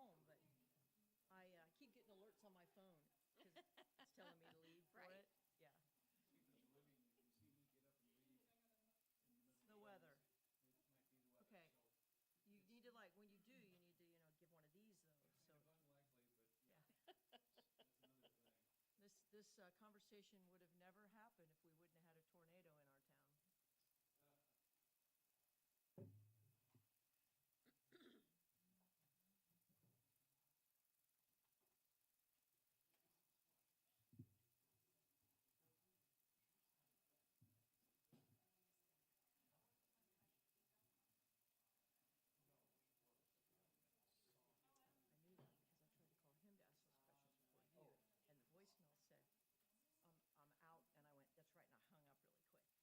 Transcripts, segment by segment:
home, but I keep getting alerts on my phone because it's telling me to leave for Right. it. Yeah. The weather. Okay. You need to, like, when you do, you need to, give one of these though. So Unlikely, but yeah, that's another thing. this conversation would have never happened if we wouldn't have had a tornado in our town. I knew that because I tried to call him to ask those questions before you, and the voicemail said, I'm out, and I went, that's right, and I hung up really quick.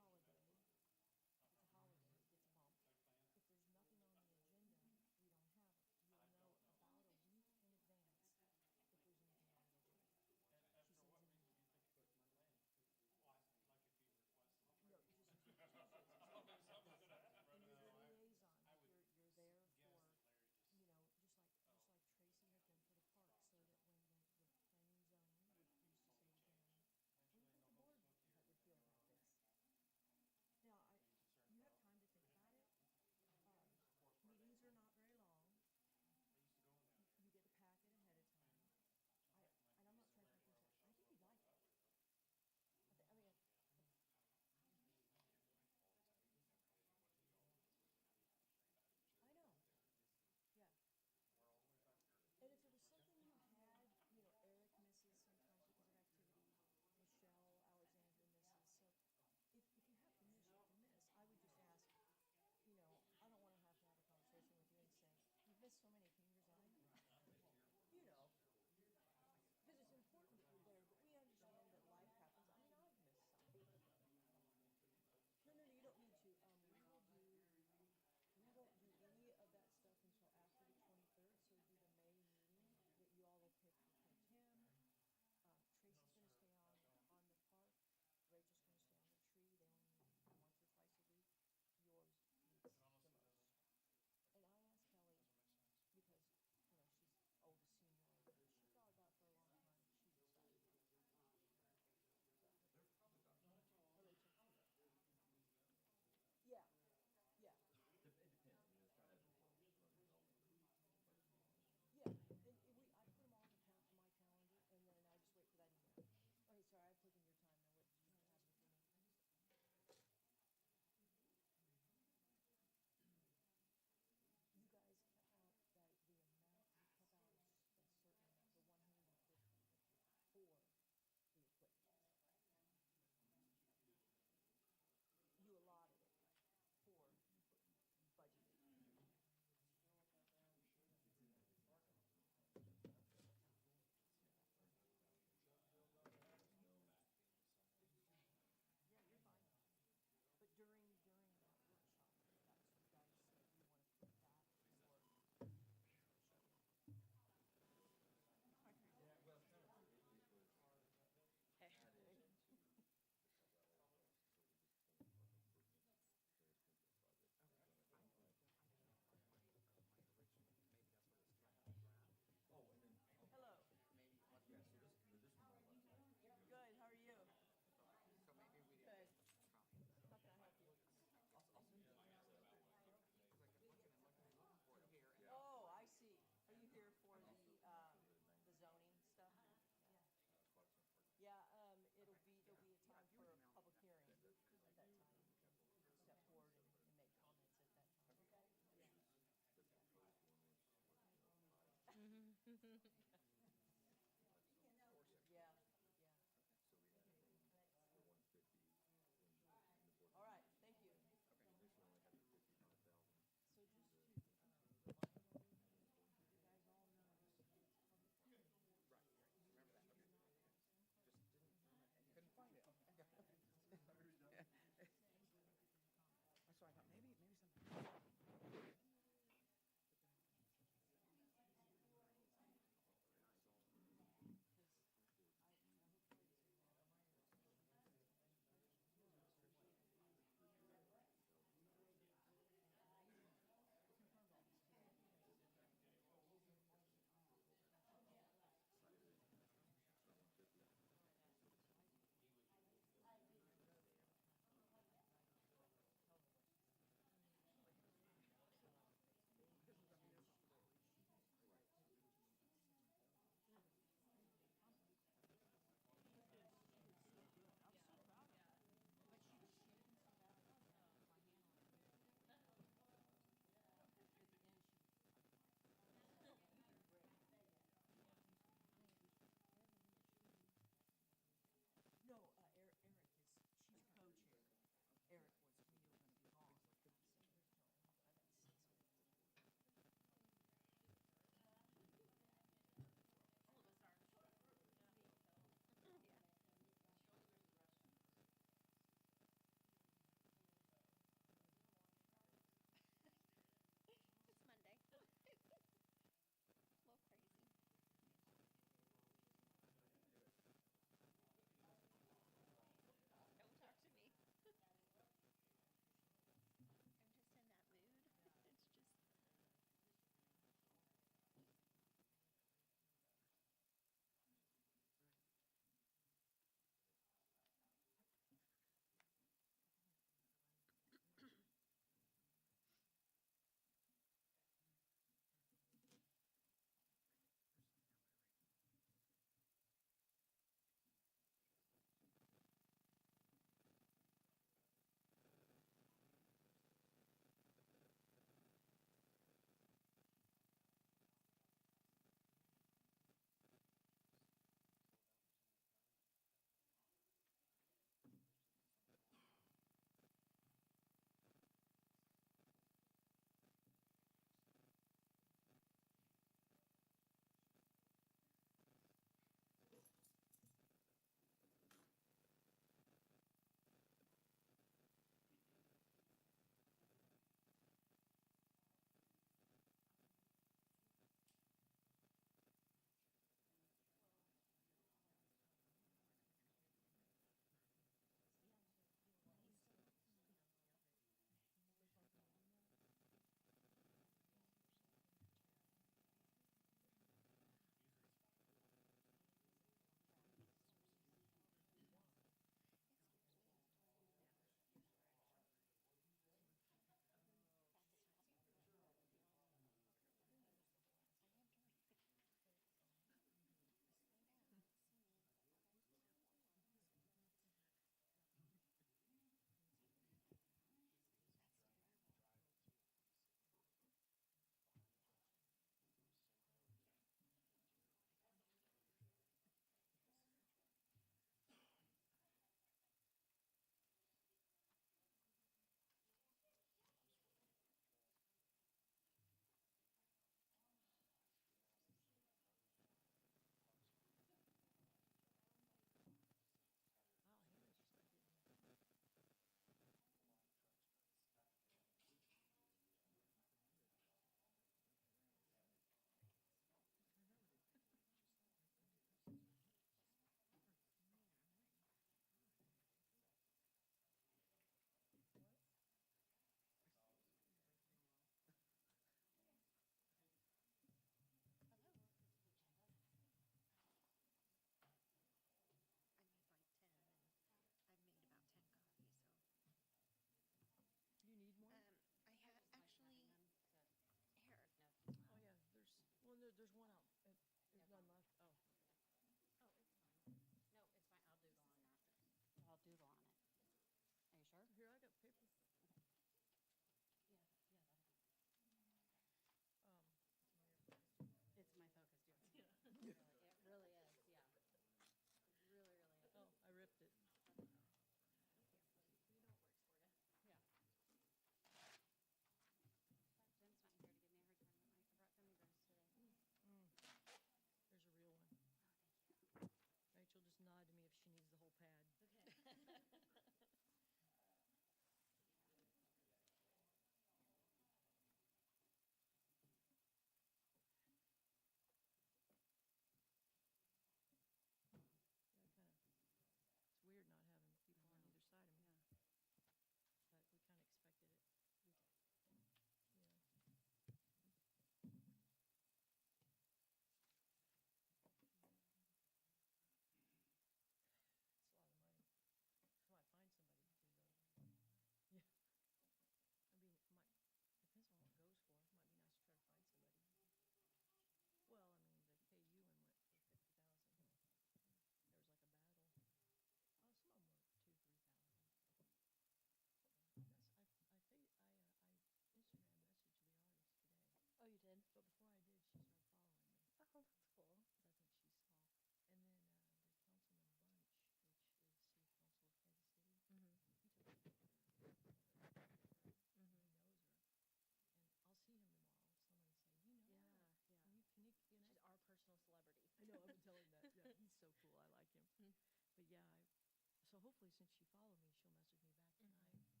hopefully since she followed me, she'll message me back tonight. Yeah, I'll show you a picture.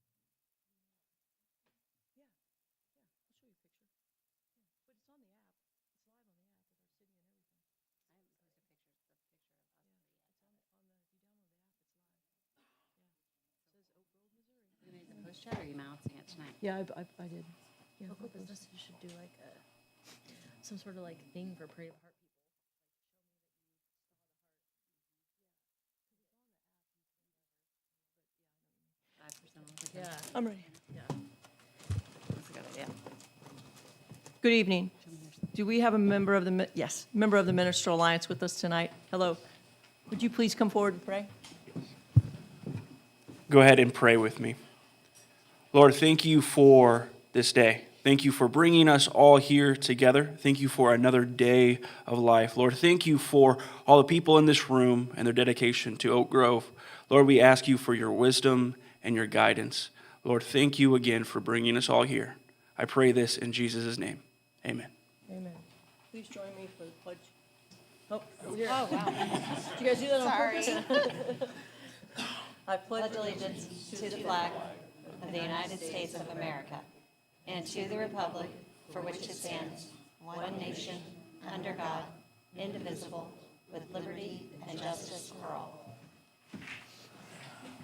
Yeah, but it's on the app. It's live on the app with our city and everything. I haven't posted the picture of us Yeah, three yet. it's on the, if you download the app, it's live. Yeah, it says Oak Grove, Missouri. You made the post yet, or are you announcing it tonight? Yeah, I did. Yeah, Local business, you should do like some sort of like thing for Parade of Heart people. Yeah. I'm ready. That's a good idea. Good evening. Do we have a member of the, member of the Ministerial Alliance with us tonight? Hello. Would you please come forward and pray? Go ahead and pray with me. Lord, thank you for this day. Thank you for bringing us all here together. Thank you for another day of life. Lord, thank you for all the people in this room and their dedication to Oak Grove. Lord, we ask you for your wisdom and your guidance. Lord, thank you again for bringing us all here. I pray this in Jesus' name. Amen. Amen. Please join me for the pledge. Oh, here. Oh, wow. Did you guys do that on purpose? I pledge Pledge allegiance to the flag of the United States of America and to the republic for which it stands, one nation, under God, indivisible, with liberty and justice for all.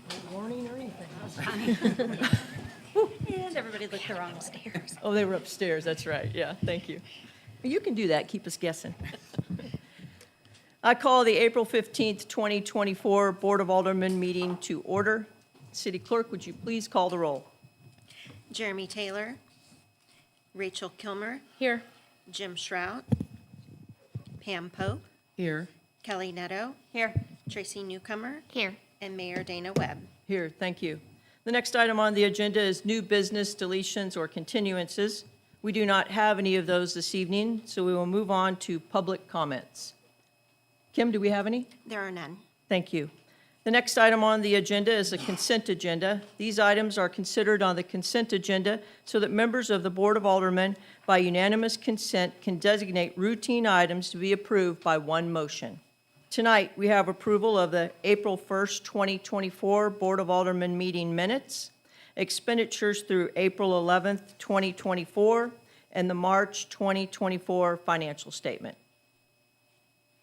No warning or anything. And everybody looked the wrong stairs. Oh, they were upstairs, that's right, yeah, thank you. You can do that, keep us guessing. I call the April 15th, 2024 Board of Aldermen meeting to order. City Clerk, would you please call the roll? Jeremy Taylor, Rachel Kilmer, Here. Jim Shrout, Pam Pope, Here. Kelly Netto, Here. Tracy Newcomer, Here. and Mayor Dana Webb. Here, thank you. The next item on the agenda is new business deletions or continuances. We do not have any of those this evening, so we will move on to public comments. Kim, do we have any? There are none. Thank you. The next item on the agenda is a consent agenda. These items are considered on the consent agenda so that members of the Board of Aldermen, by unanimous consent, can designate routine items to be approved by one motion. Tonight, we have approval of the April 1st, 2024 Board of Aldermen meeting minutes, expenditures through April 11th, 2024, and the March 2024 financial statement.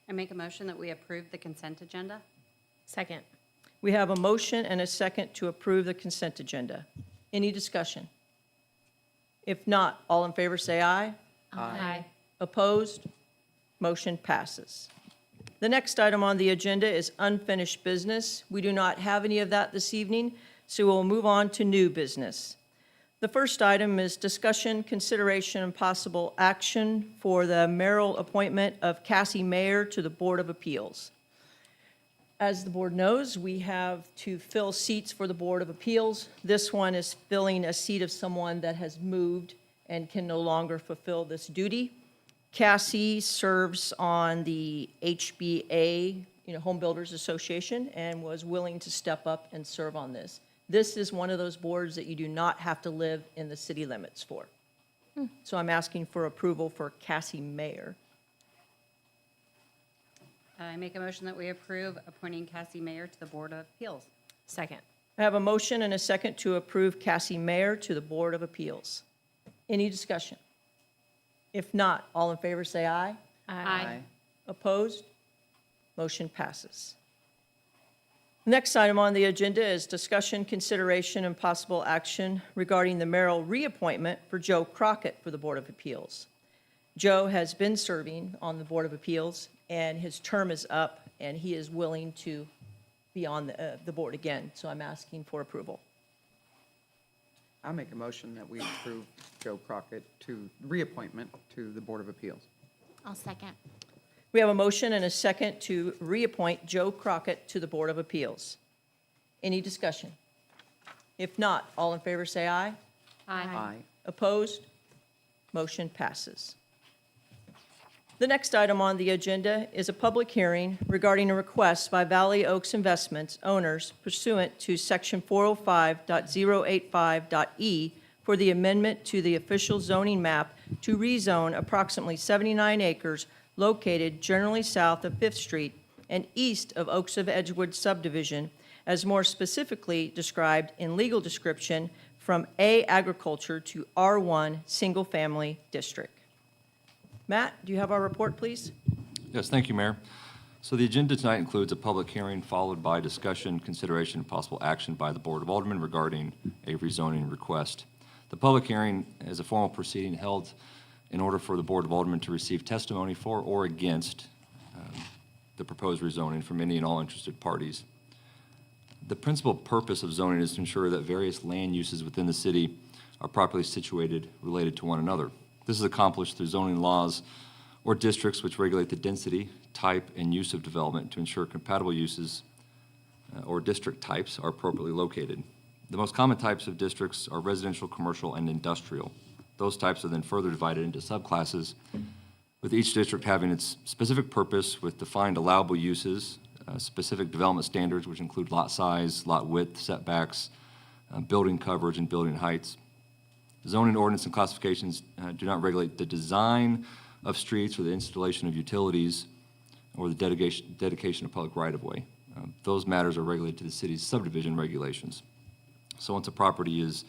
I make a motion that we approve the consent agenda. Second. We have a motion and a second to approve the consent agenda. Any discussion? If not, all in favor say aye. Aye. Opposed? Motion passes. The next item on the agenda is unfinished business. We do not have any of that this evening, so we'll move on to new business. The first item is discussion, consideration, and possible action for the mayoral appointment of Cassie Mayer to the Board of Appeals. As the board knows, we have to fill seats for the Board of Appeals. This one is filling a seat of someone that has moved and can no longer fulfill this duty. Cassie serves on the HBA, Home Builders Association, and was willing to step up and serve on this. This is one of those boards that you do not have to live in the city limits for. So I'm asking for approval for Cassie Mayer. I make a motion that we approve appointing Cassie Mayer to the Board of Appeals. Second. I have a motion and a second to approve Cassie Mayer to the Board of Appeals. Any discussion? If not, all in favor say aye. Aye. Opposed? Motion passes. Next item on the agenda is discussion, consideration, and possible action regarding the mayoral reappointment for Joe Crockett for the Board of Appeals. Joe has been serving on the Board of Appeals, and his term is up, and he is willing to be on the board again, so I'm asking for approval. I'll make a motion that we approve Joe Crockett to reappointment to the Board of Appeals. I'll second. We have a motion and a second to reappoint Joe Crockett to the Board of Appeals. Any discussion? If not, all in favor say aye. Aye. Opposed? Motion passes. The next item on the agenda is a public hearing regarding a request by Valley Oaks Investments owners pursuant to Section 405.085.e for the amendment to the official zoning map to rezone approximately 79 acres located generally south of 5th Street and east of Oaks of Edgewood subdivision as more specifically described in legal description from A agriculture to R1 single family district. Matt, do you have our report, please? Yes, thank you, Mayor. So the agenda tonight includes a public hearing followed by discussion, consideration, and possible action by the Board of Aldermen regarding a rezoning request. The public hearing is a formal proceeding held in order for the Board of Aldermen to receive testimony for or against the proposed rezoning from any and all interested parties. The principal purpose of zoning is to ensure that various land uses within the city are properly situated, related to one another. This is accomplished through zoning laws or districts which regulate the density, type, and use of development to ensure compatible uses or district types are appropriately located. The most common types of districts are residential, commercial, and industrial. Those types are then further divided into subclasses, with each district having its specific purpose with defined allowable uses, specific development standards, which include lot size, lot width, setbacks, building coverage, and building heights. Zoning ordinance and classifications do not regulate the design of streets or the installation of utilities or the dedication of public right-of-way. Those matters are regulated to the city's subdivision regulations. So once a property is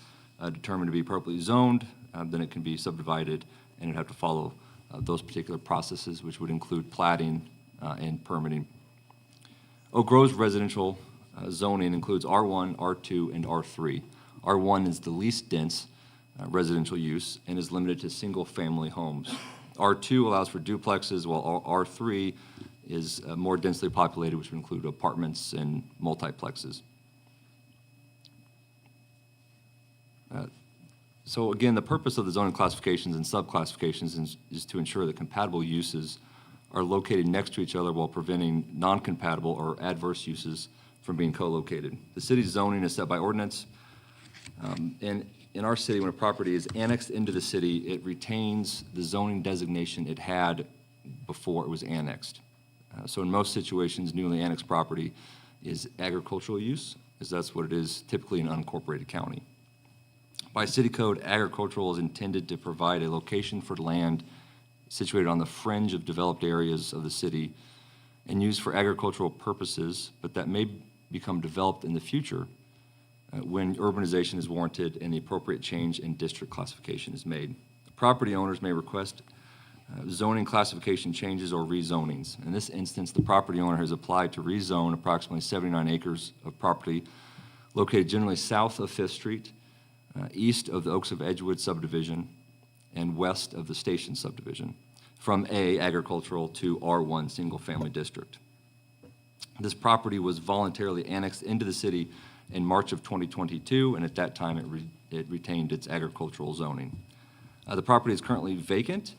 determined to be appropriately zoned, then it can be subdivided, and it'd have to follow those particular processes, which would include platting and permitting. Oak Grove's residential zoning includes R1, R2, and R3. R1 is the least dense residential use and is limited to single-family homes. R2 allows for duplexes, while R3 is more densely populated, which would include apartments and multiplexes. So again, the purpose of the zoning classifications and subclassifications is to ensure that compatible uses are located next to each other while preventing non-compatible or adverse uses from being co-located. The city's zoning is set by ordinance, and in our city, when a property is annexed into the city, it retains the zoning designation it had before it was annexed. So in most situations, newly annexed property is agricultural use, as that's what it is typically in an unincorporated county. By city code, agricultural is intended to provide a location for land situated on the fringe of developed areas of the city and used for agricultural purposes, but that may become developed in the future when urbanization is warranted and the appropriate change in district classification is made. Property owners may request zoning classification changes or rezonings. In this instance, the property owner has applied to rezone approximately 79 acres of property located generally south of 5th Street, east of the Oaks of Edgewood subdivision, and west of the Station subdivision, from A, agricultural, to R1, single-family district. This property was voluntarily annexed into the city in March of 2022, and at that time it retained its agricultural zoning. The property is currently vacant.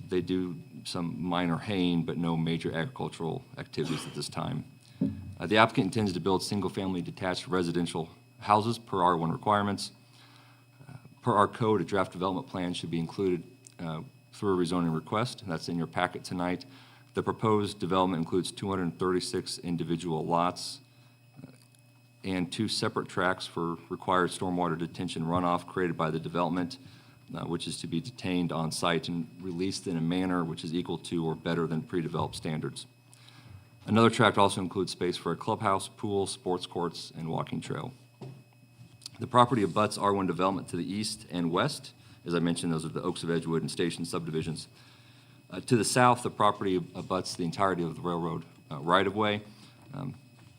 They do some minor haying, but no major agricultural activities at this time. The applicant intends to build single-family detached residential houses per R1 requirements. Per our code, a draft development plan should be included through a rezoning request. That's in your packet tonight. The proposed development includes 236 individual lots and 2 separate tracts for required stormwater detention runoff created by the development, which is to be detained on site and released in a manner which is equal to or better than pre-developed standards. Another tract also includes space for a clubhouse, pool, sports courts, and walking trail. The property abuts R1 development to the east and west. As I mentioned, those are the Oaks of Edgewood and Station subdivisions. To the south, the property abuts the entirety of the railroad right-of-way.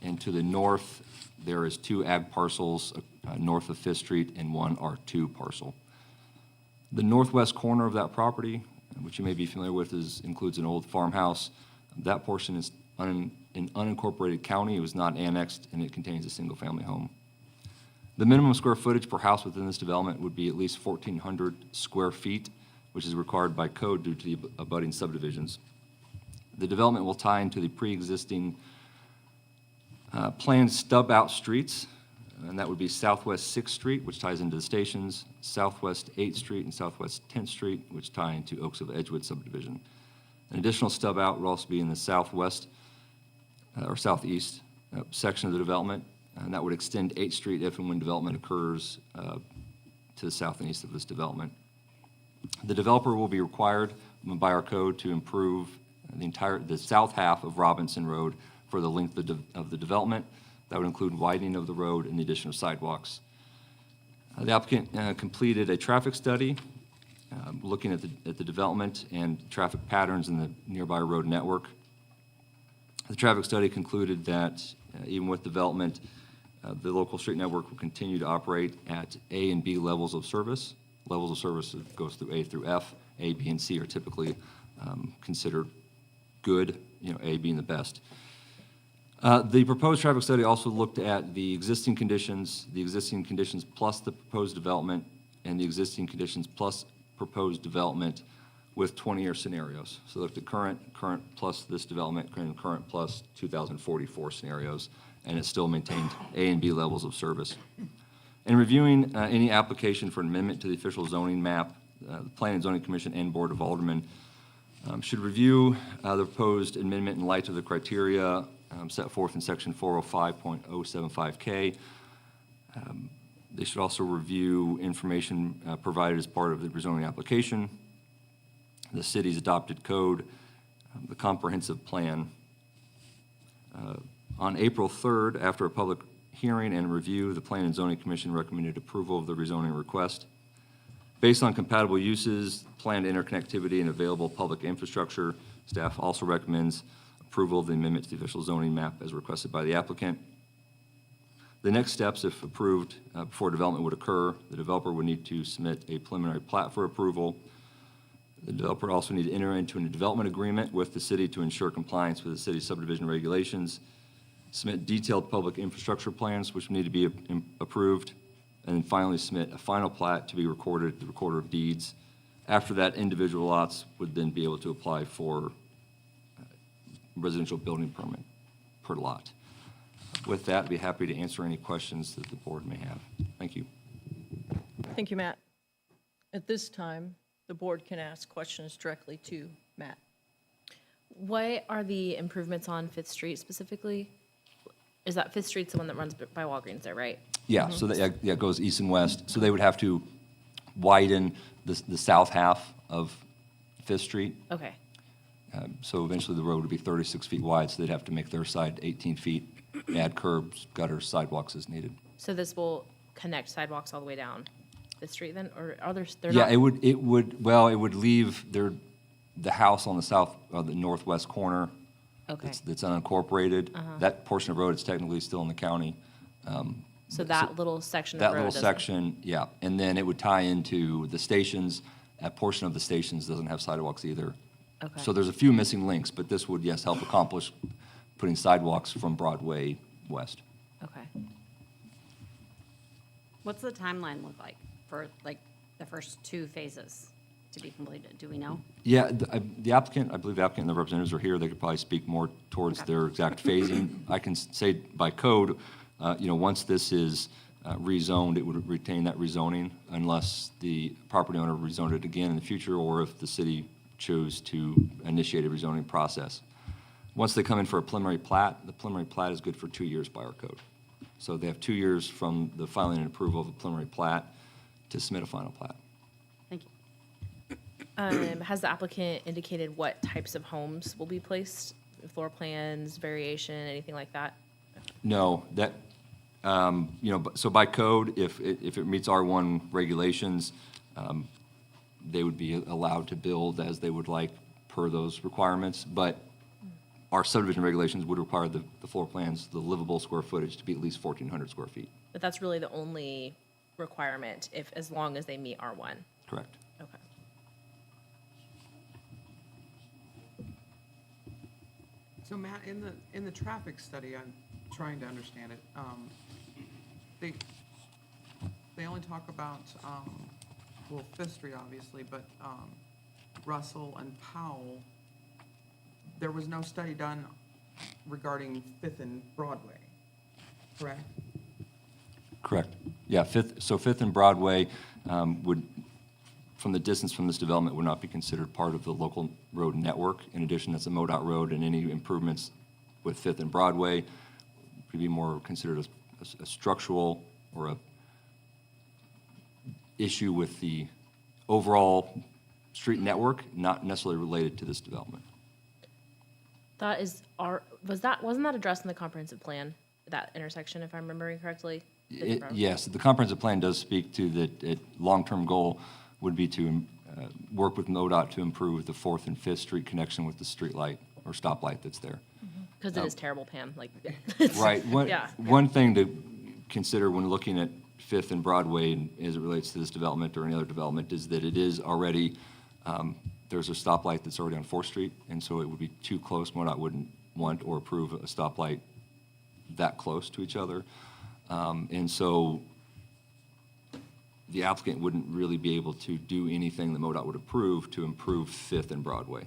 And to the north, there is 2 ag parcels north of 5th Street and 1 R2 parcel. The northwest corner of that property, which you may be familiar with, includes an old farmhouse. That portion is in unincorporated county. It was not annexed, and it contains a single-family home. The minimum square footage per house within this development would be at least 1,400 square feet, which is required by code due to the abutting subdivisions. The development will tie into the pre-existing planned stub-out streets, and that would be Southwest 6th Street, which ties into the stations, Southwest 8th Street and Southwest 10th Street, which tie into Oaks of Edgewood subdivision. An additional stub-out will also be in the southwest or southeast section of the development, and that would extend 8th Street if and when development occurs to the south and east of this development. The developer will be required by our code to improve the south half of Robinson Road for the length of the development. That would include widening of the road and the addition of sidewalks. The applicant completed a traffic study looking at the development and traffic patterns in the nearby road network. The traffic study concluded that even with development, the local street network will continue to operate at A and B levels of service. Levels of service goes through A through F. A, B, and C are typically considered good, A being the best. The proposed traffic study also looked at the existing conditions plus the proposed development, and the existing conditions plus proposed development with 20-year scenarios. So looked at current plus this development, current plus 2044 scenarios, and it still maintained A and B levels of service. In reviewing any application for an amendment to the official zoning map, the Planning and Zoning Commission and Board of Aldermen should review the proposed amendment in light of the criteria set forth in section 405.075K. They should also review information provided as part of the rezoning application, the city's adopted code, the comprehensive plan. On April 3rd, after a public hearing and review, the Planning and Zoning Commission recommended approval of the rezoning request. Based on compatible uses, planned interconnectivity, and available public infrastructure, staff also recommends approval of the amendment to the official zoning map as requested by the applicant. The next steps, if approved, before development would occur, the developer would need to submit a preliminary plat for approval. The developer would also need to enter into a development agreement with the city to ensure compliance with the city's subdivision regulations, submit detailed public infrastructure plans, which need to be approved, and then finally submit a final plat to be recorded at the Recorder of Deeds. After that, individual lots would then be able to apply for residential building permit per lot. With that, I'd be happy to answer any questions that the board may have. Thank you. Thank you, Matt. At this time, the board can ask questions directly to Matt. What are the improvements on Fifth Street specifically? Is that Fifth Street's the one that runs by Walgreens there, right? Yeah, so that it goes east and west. So they would have to widen the south half of Fifth Street. Okay. So eventually the road would be 36 feet wide, so they'd have to make their side 18 feet, add curbs, gutters, sidewalks as needed. So this will connect sidewalks all the way down Fifth Street then, or are they're Yeah, not? it would leave the house on the south, or the northwest corner. Okay. That's unincorporated. That portion of road is technically still in the county. So that little section of That road little doesn't- section, yeah. And then it would tie into the stations. That portion of the stations doesn't have sidewalks either. Okay. So there's a few missing links, but this would, yes, help accomplish putting sidewalks from Broadway west. Okay. What's the timeline look like for like the first two phases to be completed? Do we know? Yeah, the applicant, I believe the applicant and the representatives are here. They could probably speak more towards their exact phasing. I can say by code, once this is rezoned, it would retain that rezoning unless the property owner rezoned it again in the future, or if the city chose to initiate a rezoning process. Once they come in for a preliminary plat, the preliminary plat is good for 2 years by our code. So they have 2 years from the filing and approval of a preliminary plat to submit a final plat. Thank you. Has the applicant indicated what types of homes will be placed? Floor plans, variation, anything like that? No, that, so by code, if it meets R1 regulations, they would be allowed to build as they would like per those requirements. But our subdivision regulations would require the floor plans, the livable square footage to be at least 1,400 square feet. But that's really the only requirement, as long as they meet R1. Correct. Okay. So Matt, in the traffic study, I'm trying to understand it. They only talk about, Fifth Street obviously, but Russell and Powell. There was no study done regarding Fifth and Broadway, correct? Correct. Yeah, Fifth and Broadway would, from the distance from this development, would not be considered part of the local road network. In addition, that's a MoDOT road, and any improvements with Fifth and Broadway would be more considered a structural or a wasn't with the overall street network, not necessarily related to this development. Wasn't that addressed in the comprehensive plan? that intersection, if I'm remembering correctly? The road? Yes, the comprehensive plan does speak to that, long-term goal would be to work with MoDOT to improve the 4th and 5th Street connection with the street light or stoplight that's there. Because it is terrible, Pam, like. Right. Yeah. One thing to consider when looking at Fifth and Broadway and as it relates to this development or any other development is that it is already, there's a stoplight that's already on 4th Street, and so it would be too close. MoDOT wouldn't want or approve a stoplight that close to each other. And so the applicant wouldn't really be able to do anything that MoDOT would approve to improve Fifth and Broadway.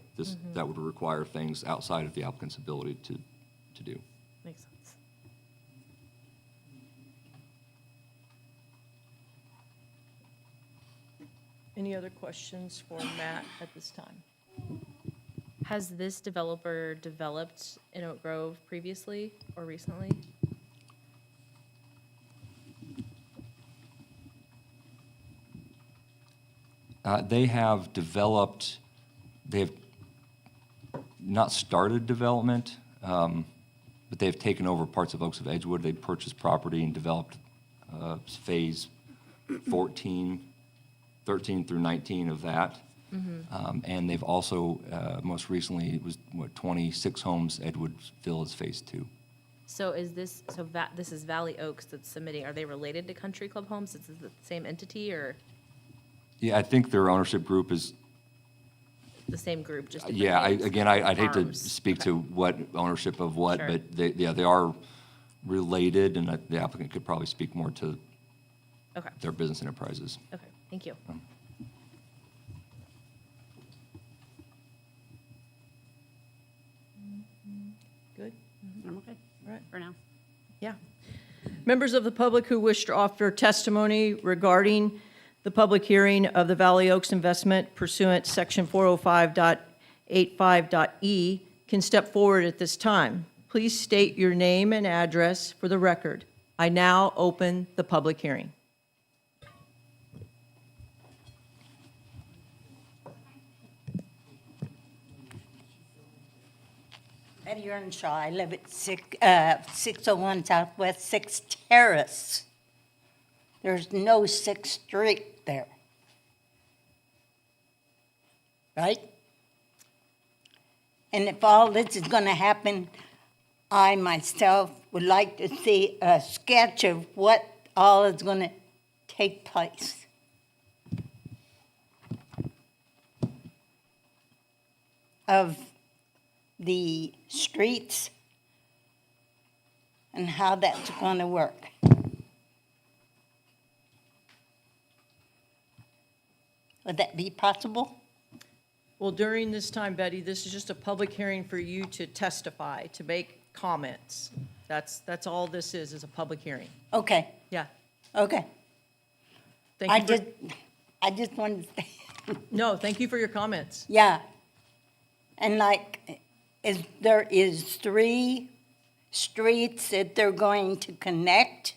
That would require things outside of the applicant's ability to do. Makes sense. Any other questions for Matt at this time? Has this developer developed in Oak Grove previously or recently? They have developed, they have not started development, but they've taken over parts of Oaks of Edgewood. They purchased property and developed phase 13 through 19 of that. And they've also, most recently, it was, 26 homes, Edwardville is phase 2. So is this, this is Valley Oaks that's submitting, are they related to Country Club Homes? Is it the same entity or Yeah, I think their ownership group is, the same group, just different yeah, names? I'd hate to Farms. speak to what ownership of what, Sure. but they are related, and the applicant could probably speak more to Okay, their business enterprises. okay, thank you. Good? I'm okay All right. for now. Yeah. Members of the public who wish to offer testimony regarding the public hearing of the Valley Oaks investment pursuant Section 405.85.e can step forward at this time. Please state your name and address for the record. I now open the public hearing. Betty Earnshaw, I live at 601 Southwest 6th Terrace. There's no 6th Street there. Right? And if all this is going to happen, I myself would like to see a sketch of what all is going to take place. Of the streets and how that's going to work. Would that be possible? Well, during this time, Betty, this is just a public hearing for you to testify, to make comments. That's all this is a public hearing. Okay, Yeah. okay. Thank I you for- just wanted to say, No, thank you for your comments. yeah. And like, there is 3 streets that they're going to connect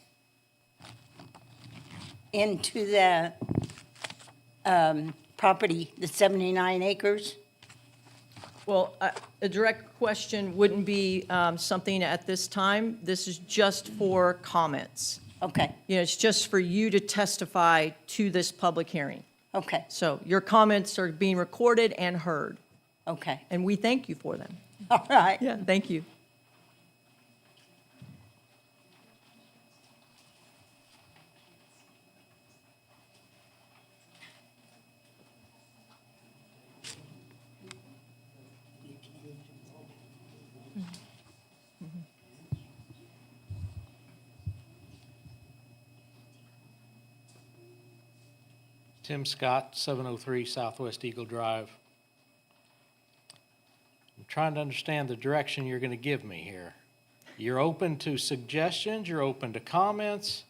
into the property, the 79 acres. Well, a direct question wouldn't be something at this time. This is just for comments. Okay, You know, it's just for you to testify to this public hearing. okay, So your comments are being recorded and heard, okay. and we thank you for them. All right. Yeah, thank you. Tim Scott, 703 Southwest Eagle Drive. I'm trying to understand the direction you're going to give me here. You're open to suggestions, you're open to comments.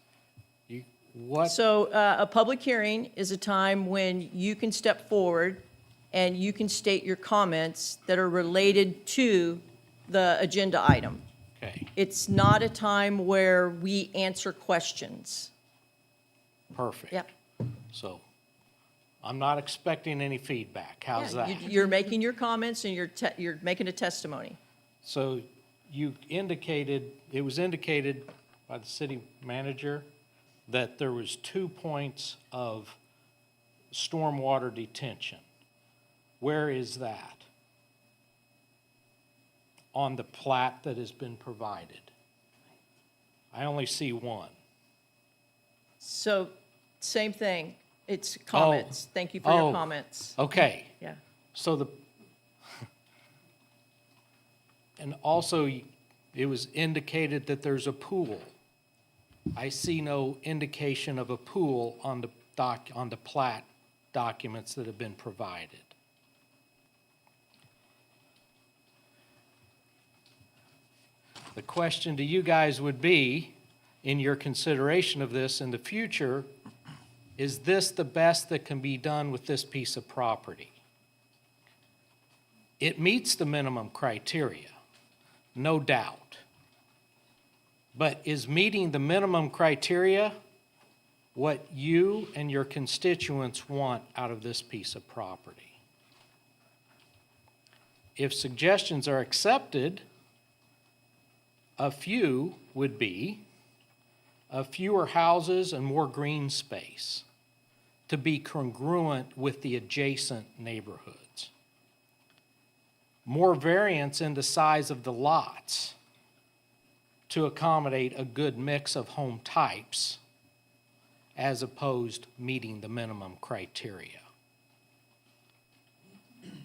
What? So a public hearing is a time when you can step forward and you can state your comments that are related to the agenda item. Okay, It's not a time where we answer questions. perfect. Yep. So I'm not expecting any feedback. How's Yeah, that? You're making your comments and you're making a testimony. So it was indicated by the city manager that there was 2 points of stormwater detention. Where is that on the plat that has been provided? I only see one. So, same thing. It's comments. Thank you for your Oh. comments. Okay, Yeah. so and also it was indicated that there's a pool. I see no indication of a pool on the plat documents that have been provided. The question to you guys would be, in your consideration of this in the future, is this the best that can be done with this piece of property? It meets the minimum criteria, no doubt. But is meeting the minimum criteria what you and your constituents want out of this piece of property? If suggestions are accepted, a few would be fewer houses and more green space to be congruent with the adjacent neighborhoods. More variance in the size of the lots to accommodate a good mix of home types as opposed meeting the minimum criteria.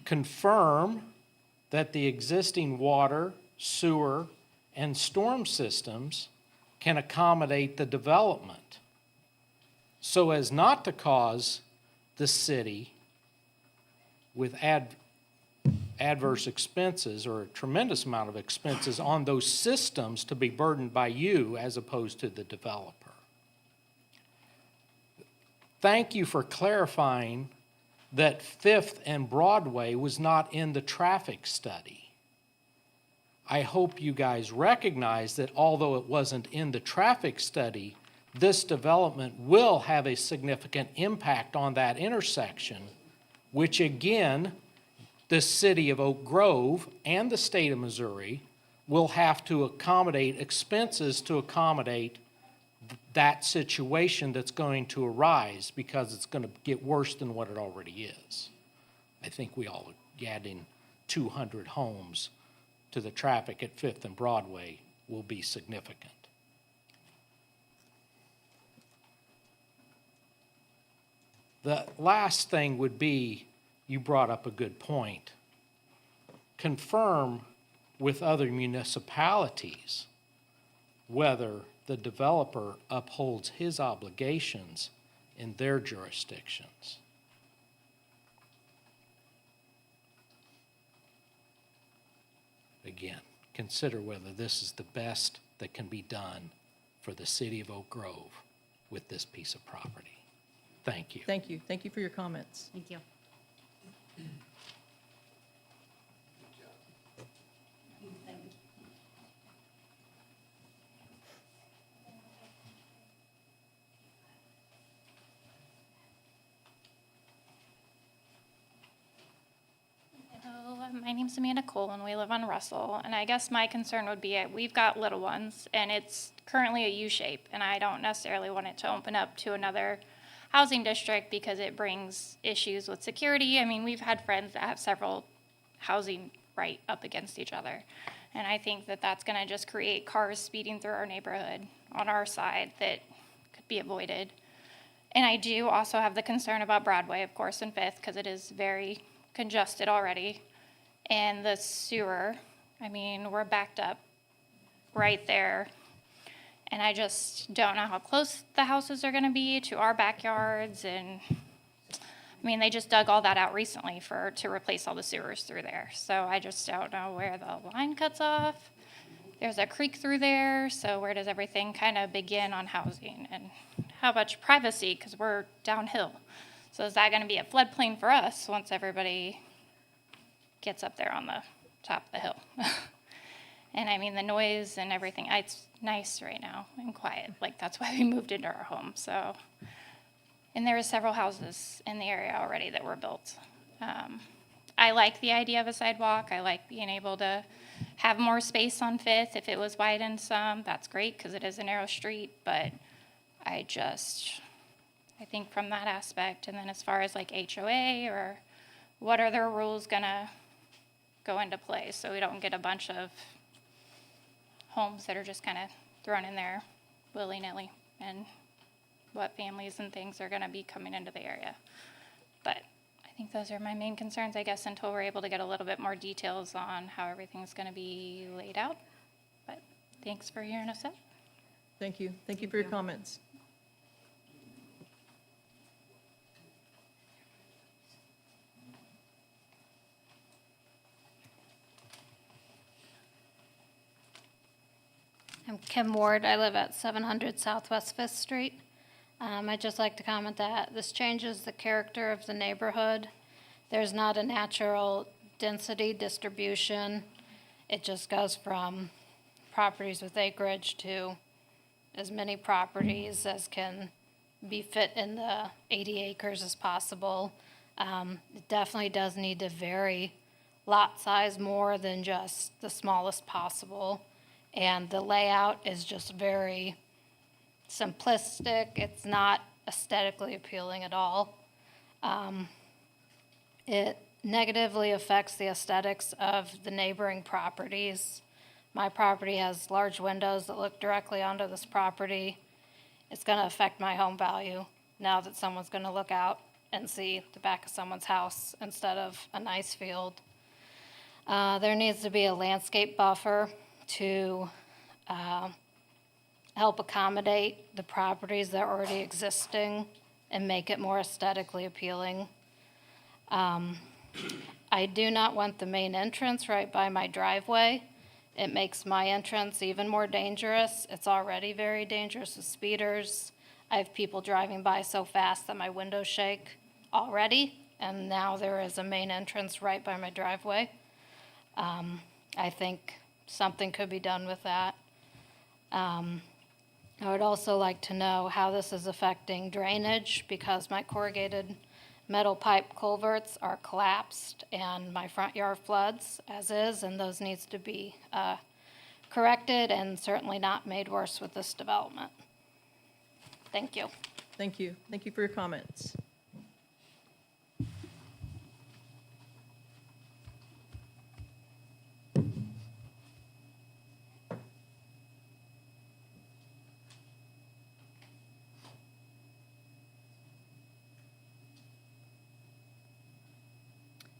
Confirm that the existing water, sewer, and storm systems can accommodate the development so as not to cause the city with adverse expenses or a tremendous amount of expenses on those systems to be burdened by you as opposed to the developer. Thank you for clarifying that Fifth and Broadway was not in the traffic study. I hope you guys recognize that although it wasn't in the traffic study, this development will have a significant impact on that intersection, which again, the city of Oak Grove and the state of Missouri will have to accommodate expenses to accommodate that situation that's going to arise because it's going to get worse than what it already is. I think we all adding 200 homes to the traffic at Fifth and Broadway will be significant. The last thing would be, you brought up a good point. Confirm with other municipalities whether the developer upholds his obligations in their jurisdictions. Again, consider whether this is the best that can be done for the city of Oak Grove with this piece of property. Thank you. Thank you. Thank you for your comments. Thank you. My name's Amanda Cole, and we live on Russell. And I guess my concern would be we've got little ones, and it's currently a U-shape, and I don't necessarily want it to open up to another housing district because it brings issues with security. I mean, we've had friends that have several housing right up against each other, and I think that that's going to just create cars speeding through our neighborhood on our side that could be avoided. And I do also have the concern about Broadway, of course, and Fifth, because it is very congested already. And the sewer, I mean, we're backed up right there. And I just don't know how close the houses are going to be to our backyards. And I mean, they just dug all that out recently to replace all the sewers through there. So I just don't know where the line cuts off. There's a creek through there. So where does everything kind of begin on housing? And how much privacy? Because we're downhill. So is that going to be a floodplain for us once everybody gets up there on the top of the hill? And I mean, the noise and everything, it's nice right now and quiet. Like, that's why we moved into our home. So, and there are several houses in the area already that were built. I like the idea of a sidewalk. I like being able to have more space on Fifth. If it was widened some, that's great, because it is a narrow street, but I think from that aspect, and then as far as like HOA, or what are their rules gonna go into play, so we don't get a bunch of homes that are just kind of thrown in there willy-nilly, and what families and things are gonna be coming into the area. But I think those are my main concerns, I guess, until we're able to get a little bit more details on how everything's gonna be laid out. But thanks for hearing us out. Thank you. Thank you for your comments. I'm Kim Ward. I live at 700 Southwest Fifth Street. I'd just like to comment that this changes the character of the neighborhood. There's not a natural density distribution. It just goes from properties with acreage to as many properties as can be fit in the 80 acres as possible. It definitely does need to vary lot size more than just the smallest possible. And the layout is just very simplistic. It's not aesthetically appealing at all. It negatively affects the aesthetics of the neighboring properties. My property has large windows that look directly onto this property. It's going to affect my home value now that someone's going to look out and see the back of someone's house instead of a nice field. There needs to be a landscape buffer to help accommodate the properties that are already existing and make it more aesthetically appealing. I do not want the main entrance right by my driveway. It makes my entrance even more dangerous. It's already very dangerous with speeders. I have people driving by so fast that my windows shake already, and now there is a main entrance right by my driveway. I think something could be done with that. I would also like to know how this is affecting drainage, because my corrugated metal pipe culverts are collapsed and my front yard floods as is, and those needs to be corrected and certainly not made worse with this development. Thank you. Thank you. Thank you for your comments.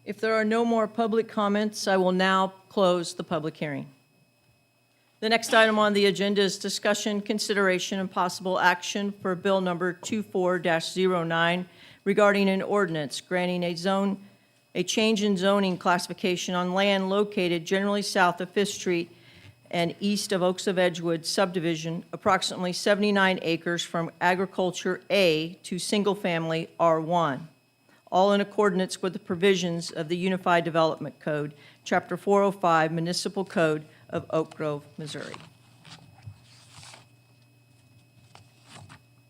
If there are no more public comments, I will now close the public hearing. The next item on the agenda is discussion, consideration, and possible action for Bill Number 24-09 regarding an ordinance granting a change in zoning classification on land located generally south of Fifth Street and east of Oaks of Edgewood subdivision, approximately 79 acres, from agriculture A to single-family R1, all in accordance with the provisions of the Unified Development Code, Chapter 405, Municipal Code of Oak Grove, Missouri.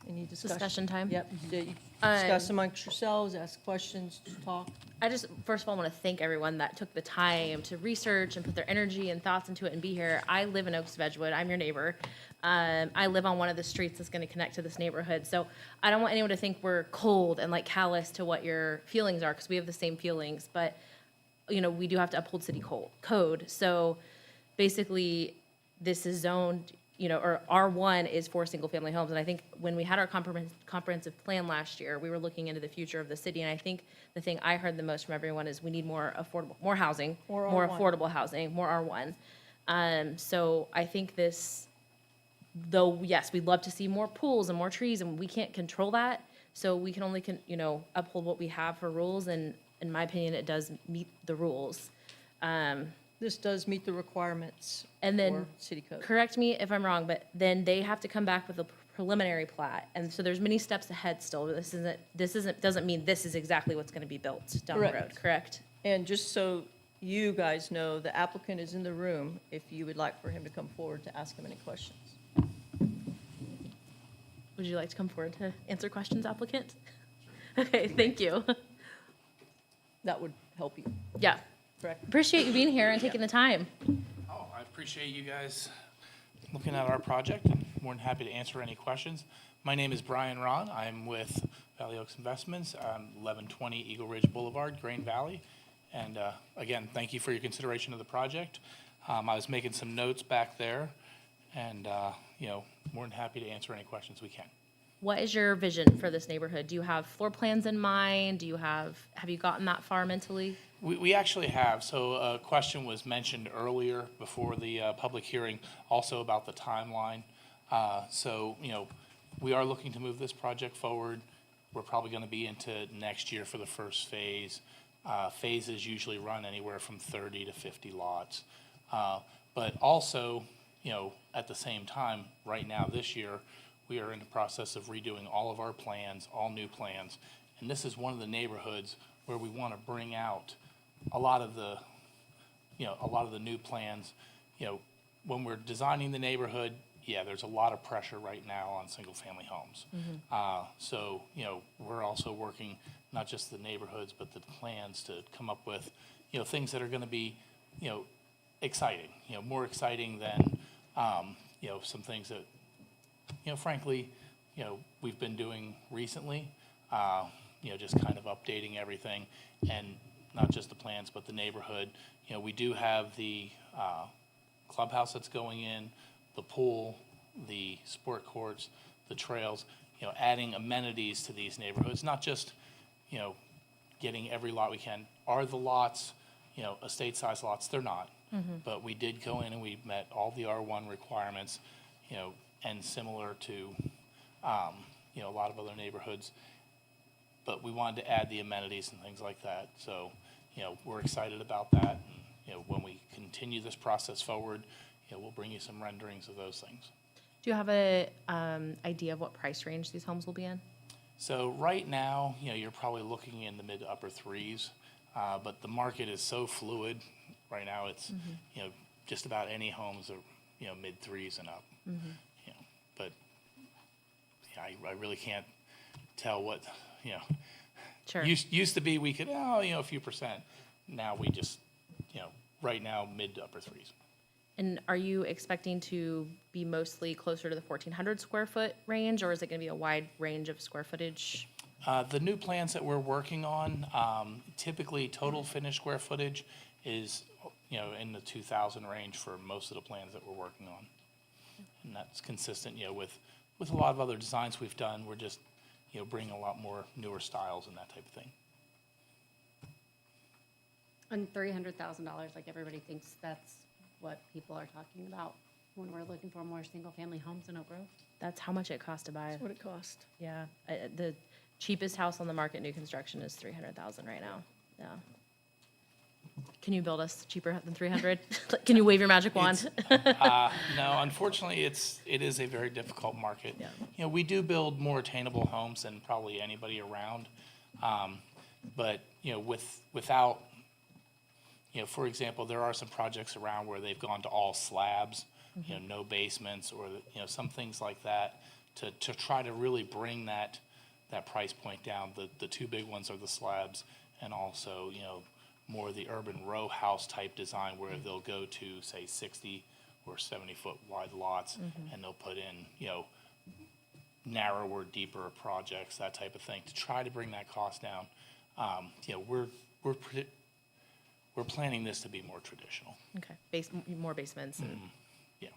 Any Discussion time? Yep. Discuss amongst yourselves, ask questions, talk. I just, first of all, want to thank everyone that took the time to research and put their energy and thoughts into it and be here. I live in Oaks of Edgewood. I'm your neighbor. I live on one of the streets that's going to connect to this neighborhood. So I don't want anyone to think we're cold and like callous to what your feelings are, because we have the same feelings. But, you know, we do have to uphold city code. So basically, this is zoned, you know, or R1 is for single-family homes. And I think when we had our comprehensive plan last year, we were looking into the future of the city. And I think the thing I heard the most from everyone is we need more affordable, more housing, More more R1. affordable housing, more R1. So I think this, though, yes, we'd love to see more pools and more trees, and we can't control that. So we can only, you know, uphold what we have for rules. And in my opinion, it does meet the rules. This does meet the requirements And then, for city code. correct me if I'm wrong, but then they have to come back with a preliminary plat. And so there's many steps ahead still. Doesn't mean this is exactly what's gonna be built down the road, Correct. correct? And just so you guys know, the applicant is in the room if you would like for him to come forward to ask him any questions. Would you like to come forward to answer questions, applicant? Okay, thank you. That would help you, Yeah. correct? Appreciate you being here and taking the time. Oh, I appreciate you guys looking at our project, and more than happy to answer any questions. My name is Brian Ron. I'm with Valley Oaks Investments, 1120 Eagle Ridge Boulevard, Grain Valley. And again, thank you for your consideration of the project. I was making some notes back there, and more than happy to answer any questions we can. What is your vision for this neighborhood? Do you have floor plans in mind? Have you gotten that far mentally? We actually have. So a question was mentioned earlier before the public hearing, also about the timeline. So, we are looking to move this project forward. We're probably going to be into next year for the first phase. Phases usually run anywhere from 30 to 50 lots. But also, at the same time, right now, this year, we are in the process of redoing all of our plans, all new plans. And this is one of the neighborhoods where we want to bring out a lot of the new plans. When we're designing the neighborhood, there's a lot of pressure right now on single-family homes. So, we're also working not just the neighborhoods, but the plans to come up with, things that are going to be, exciting, more exciting than, some things that, frankly, we've been doing recently, just kind of updating everything, and not just the plans, but the neighborhood. We do have the clubhouse that's going in, the pool, the sport courts, the trails, adding amenities to these neighborhoods, not just, getting every lot we can. Are the lots, estate-sized lots? They're not. But we did go in and we met all the R1 requirements, and similar to, a lot of other neighborhoods. But we wanted to add the amenities and things like that. So, we're excited about that. And, when we continue this process forward, we'll bring you some renderings of those things. Do you have a idea of what price range these homes will be in? So right now, you're probably looking in the mid to upper threes, but the market is so fluid. Right now, it's, just about any homes are, mid threes and up. But I really can't tell what, Sure. used to be we could, a few percent. Now we just, right now, mid to upper threes. And are you expecting to be mostly closer to the 1,400 square foot range, or is it going to be a wide range of square footage? The new plans that we're working on, typically total finished square footage is, in the 2,000 range for most of the plans that we're working on. And that's consistent, with a lot of other designs we've done. We're just, bringing a lot more newer styles and that type of thing. And $300,000, like everybody thinks that's what people are talking about when we're looking for more single-family homes in Oak Grove. That's how much it costs to buy. That's what it cost. Yeah, the cheapest house on the market, new construction, is $300,000 right now. Yeah. Can you build us cheaper than 300? Can you wave your magic wand? No, unfortunately, it is a very difficult market. Yeah. We do build more attainable homes than probably anybody around. But, without, for example, there are some projects around where they've gone to all slabs, no basements, or, some things like that to try to really bring that price point down. The two big ones are the slabs, and also, more the urban row house type design where they'll go to, say, 60 or 70-foot wide lots, and they'll put in, narrower, deeper projects, that type of thing, to try to bring that cost down. We're planning this to be more traditional. Okay, more basements. And Yeah.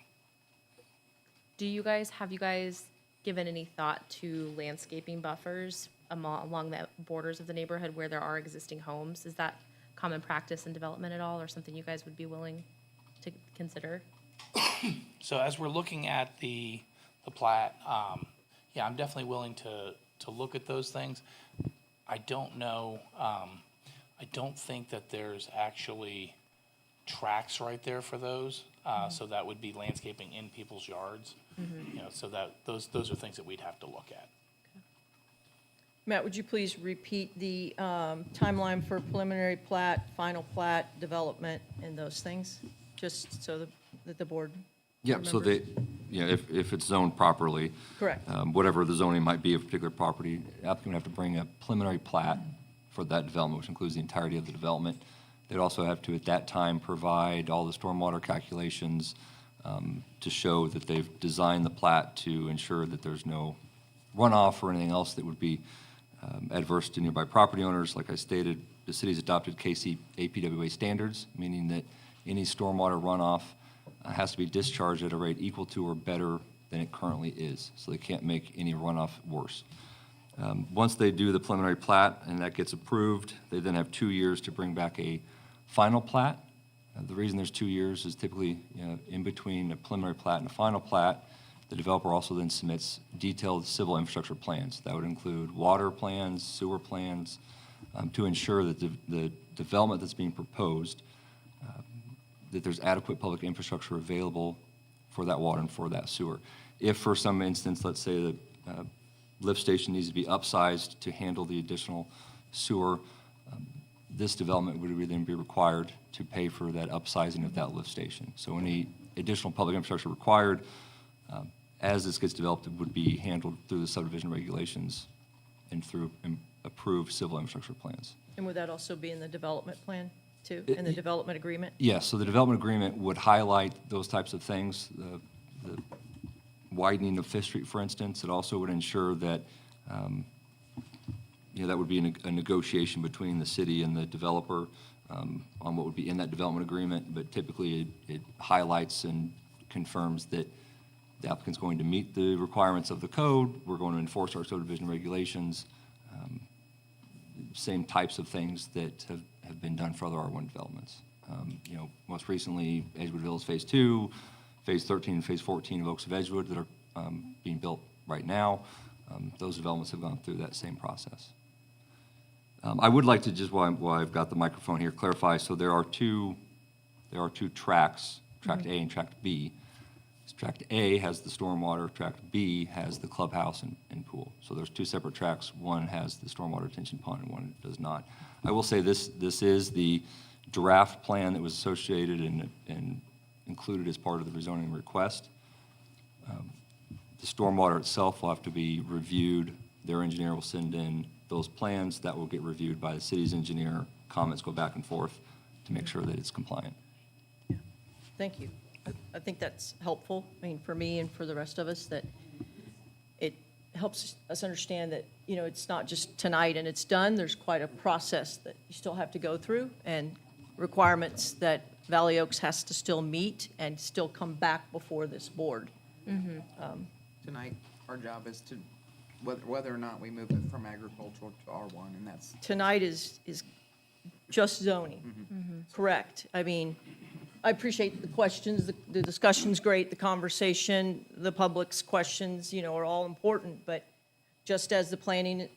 have you guys given any thought to landscaping buffers along the borders of the neighborhood where there are existing homes? Is that common practice in development at all, or something you guys would be willing to consider? So as we're looking at the plat, I'm definitely willing to look at those things. I don't know, I don't think that there's actually tracks right there for those. So that would be landscaping in people's yards. So that those are things that we'd have to look at. Matt, would you please repeat the timeline for preliminary plat, final plat, development, and those things? Just so that the board Yeah, so they, remembers. if it's zoned properly. Correct. Whatever the zoning might be of a particular property, applicant would have to bring a preliminary plat, for that development, which includes the entirety of the development. They'd also have to, at that time, provide all the stormwater calculations to show that they've designed the plat to ensure that there's no runoff or anything else that would be adverse to nearby property owners. Like I stated, the city's adopted KC APWA standards, meaning that any stormwater runoff has to be discharged at a rate equal to or better than it currently is. So they can't make any runoff worse. Once they do the preliminary plat and that gets approved, they then have 2 years to bring back a final plat. The reason there's 2 years is typically, in between a preliminary plat and a final plat, the developer also then submits detailed civil infrastructure plans. That would include water plans, sewer plans, to ensure that the development that's being proposed, that there's adequate public infrastructure available for that water and for that sewer. If for some instance, let's say the lift station needs to be upsized to handle the additional sewer, this development would then be required to pay for that upsizing of that lift station. So any additional public infrastructure required, as this gets developed, it would be handled through the subdivision regulations and through approved civil infrastructure plans. And would that also be in the development plan too, in the development agreement? Yes, so the development agreement would highlight those types of things, the widening of Fifth Street, for instance. It also would ensure that, that would be a negotiation between the city and the developer on what would be in that development agreement, but typically it highlights and confirms that the applicant's going to meet the requirements of the code, we're going to enforce our subdivision regulations, same types of things that have been done for other R1 developments. Most recently, Edgewood Villas Phase 2, Phase 13, and Phase 14 of Oaks of Edgewood that are being built right now. Those developments have gone through that same process. I would like to just, while I've got the microphone here, clarify. So there are two tracks, Tract A and Tract B. Tract A has the stormwater, Tract B has the clubhouse and pool. So there's two separate tracks. One has the stormwater retention pond and one does not. I will say this is the draft plan that was associated and included as part of the rezoning request. The stormwater itself will have to be reviewed. Their engineer will send in those plans. That will get reviewed by the city's engineer. Comments go back and forth to make sure that it's compliant. Thank you. I think that's helpful, for me and for the rest of us, that it helps us understand that, it's not just tonight and it's done. There's quite a process that you still have to go through and requirements that Valley Oaks has to still meet and still come back before this board. Tonight, our job is to, whether or not we move it from agricultural to R1, and that's. Tonight is just zoning, correct? I appreciate the questions, the discussion's great, the conversation, the public's questions, are all important, but just as the planning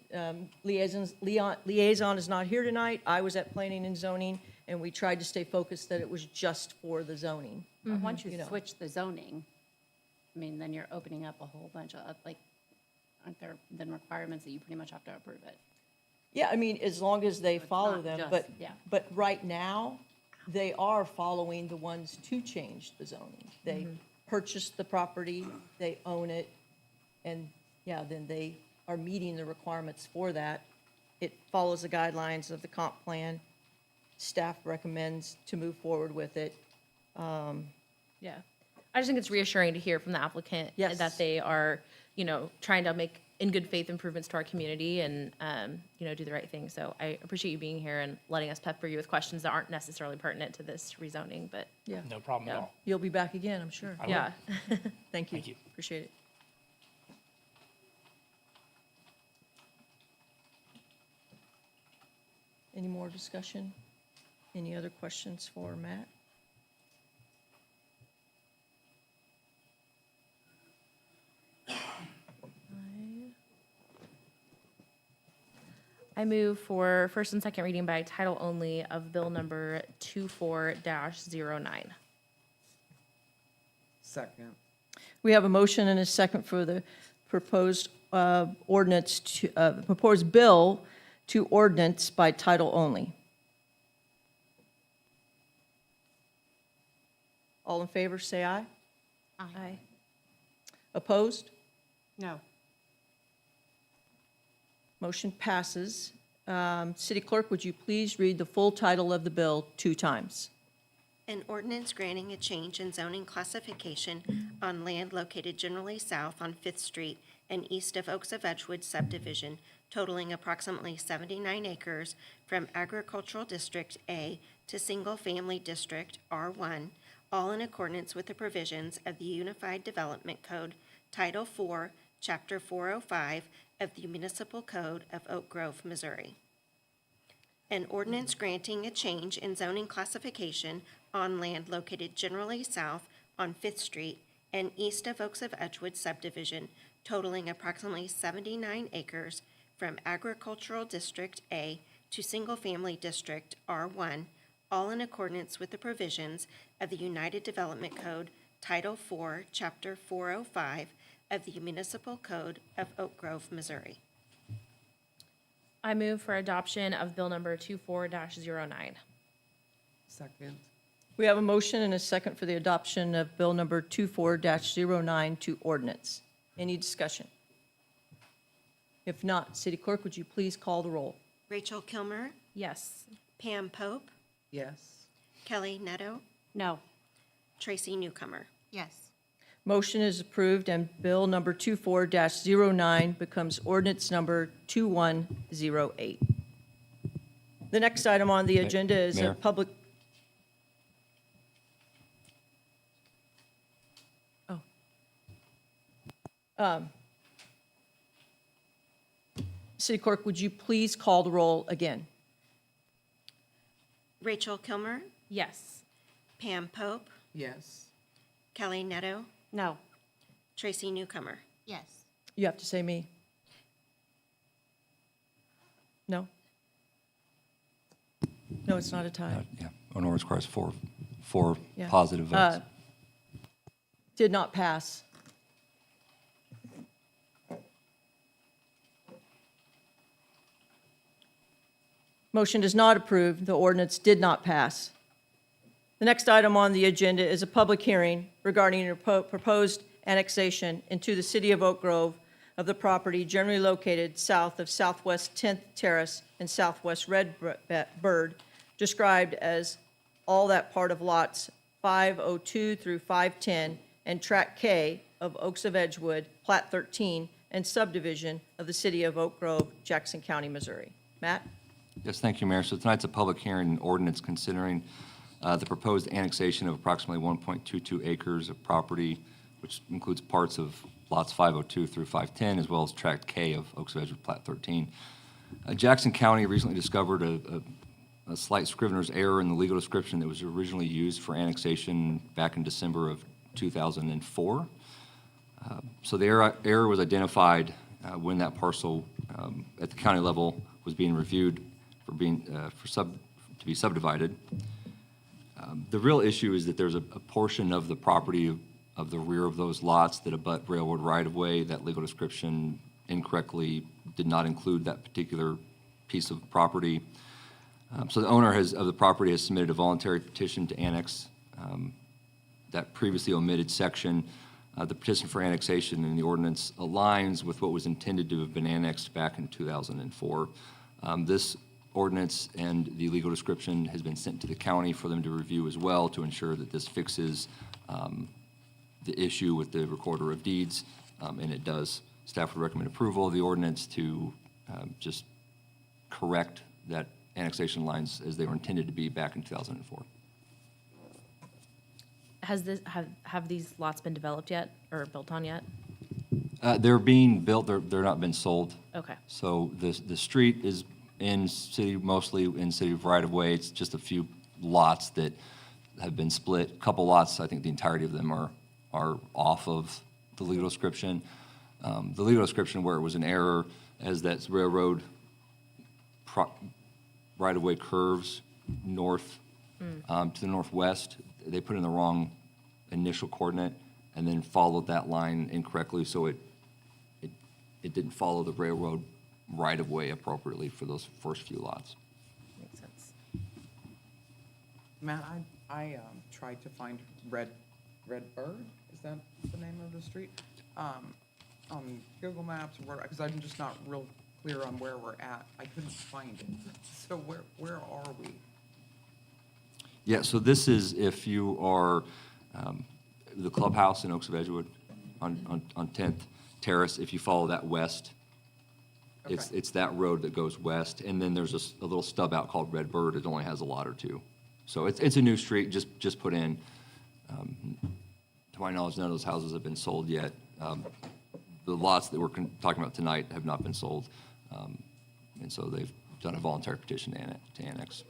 liaison is not here tonight, I was at planning and zoning, and we tried to stay focused that it was just for the zoning. Once you switch the zoning, then you're opening up a whole bunch of, aren't there then requirements that you pretty much have to approve it? Yeah, as long as they It's follow not them, just- yeah. but right now, they are following the ones to change the zoning. They purchased the property, they own it, and, then they are meeting the requirements for that. It follows the guidelines of the comp plan. Staff recommends to move forward with it. Yeah. I just think it's reassuring to hear from the applicant Yes. that they are, trying to make in good faith improvements to our community and, do the right thing. So I appreciate you being here and letting us pepper you with questions that aren't necessarily pertinent to this rezoning, but Yeah, No problem at all. you'll be back again, I'm sure. I will. yeah. Thank you. Thank you. Appreciate it. Any more discussion? Any other questions for Matt? I move for first and second reading by title only of bill number 24-09. Second. We have a motion and a second for the proposed ordinance to, proposed bill to ordinance by title only. All in favor, say aye. Aye. Opposed? No. Motion passes. City Clerk, would you please read the full title of the bill 2 times? An ordinance granting a change in zoning classification on land located generally south on Fifth Street and east of Oaks of Edgewood subdivision totaling approximately 79 acres from Agricultural District A to Single Family District R1, all in accordance with the provisions of the Unified Development Code, Title IV, Chapter 405 of the Municipal Code of Oak Grove, Missouri. An ordinance granting a change in zoning classification on land located generally south on Fifth Street and east of Oaks of Edgewood subdivision totaling approximately 79 acres from Agricultural District A to Single Family District R1, all in accordance with the provisions of the United Development Code, Title IV, Chapter 405 of the Municipal Code of Oak Grove, Missouri. I move for adoption of bill number 24-09. Second. We have a motion and a second for the adoption of Bill Number 24-09 to ordinance. Any discussion? If not, City Clerk, would you please call the roll? Rachel Kilmer, Yes. Pam Pope, Yes. Kelly Neto, No. Tracy Newcomer. Yes. Motion is approved, and Bill Number 24-09 becomes ordinance number 2108. The next item on the agenda is a Mayor? public... City Clerk, would you please call the roll again? Rachel Kilmer, Yes. Pam Pope, Yes. Kelly Neto, No. Tracy Newcomer. Yes. You have to say me. No? No, it's not a tie. Yeah, an ordinance requires four Yeah. positive votes. Did not pass. Motion is not approved. The ordinance did not pass. The next item on the agenda is a public hearing regarding a proposed annexation into the city of Oak Grove of the property generally located south of Southwest 10th Terrace and Southwest Red Bird, described as all that part of lots 502 through 510 and Tract K of Oaks of Edgewood, Plat 13, and subdivision of the city of Oak Grove, Jackson County, Missouri. Matt? Yes, thank you, Mayor. So tonight's a public hearing and ordinance considering the proposed annexation of approximately 1.22 acres of property, which includes parts of lots 502 through 510, as well as Tract K of Oaks of Edgewood, Plat 13. Jackson County recently discovered a slight scrivener's error in the legal description that was originally used for annexation back in December of 2004. So the error was identified when that parcel at the county level was being reviewed for to be subdivided. The real issue is that there's a portion of the property of the rear of those lots that abut railroad right-of-way. That legal description incorrectly did not include that particular piece of property. So the owner of the property has submitted a voluntary petition to annex that previously omitted section. The petition for annexation in the ordinance aligns with what was intended to have been annexed back in 2004. This ordinance and the legal description has been sent to the county for them to review as well to ensure that this fixes the issue with the recorder of deeds, and it does. Staff would recommend approval of the ordinance to just correct that annexation lines as they were intended to be back in 2004. Have these lots been developed yet or built on yet? They're being built, they're not been sold. Okay. So the street is mostly in city right-of-way. It's just a few lots that have been split. A couple lots, I think the entirety of them are off of the legal description. The legal description where it was an error as that railroad right-of-way curves north to the northwest. They put in the wrong initial coordinate and then followed that line incorrectly, so it didn't follow the railroad right-of-way appropriately for those first few lots. Makes sense. Matt, I tried to find Red Bird, is that the name of the street? On Google Maps, because I'm just not real clear on where we're at. I couldn't find it. So where are we? Yeah, so this is if you are the clubhouse in Oaks of Edgewood on 10th Terrace, if you follow that west, it's Okay. it's that road that goes west, and then there's a little stub out called Red Bird. It only has a lot or two. So it's a new street, just put in. To my knowledge, none of those houses have been sold yet. The lots that we're talking about tonight have not been sold, and so they've done a voluntary petition to annex.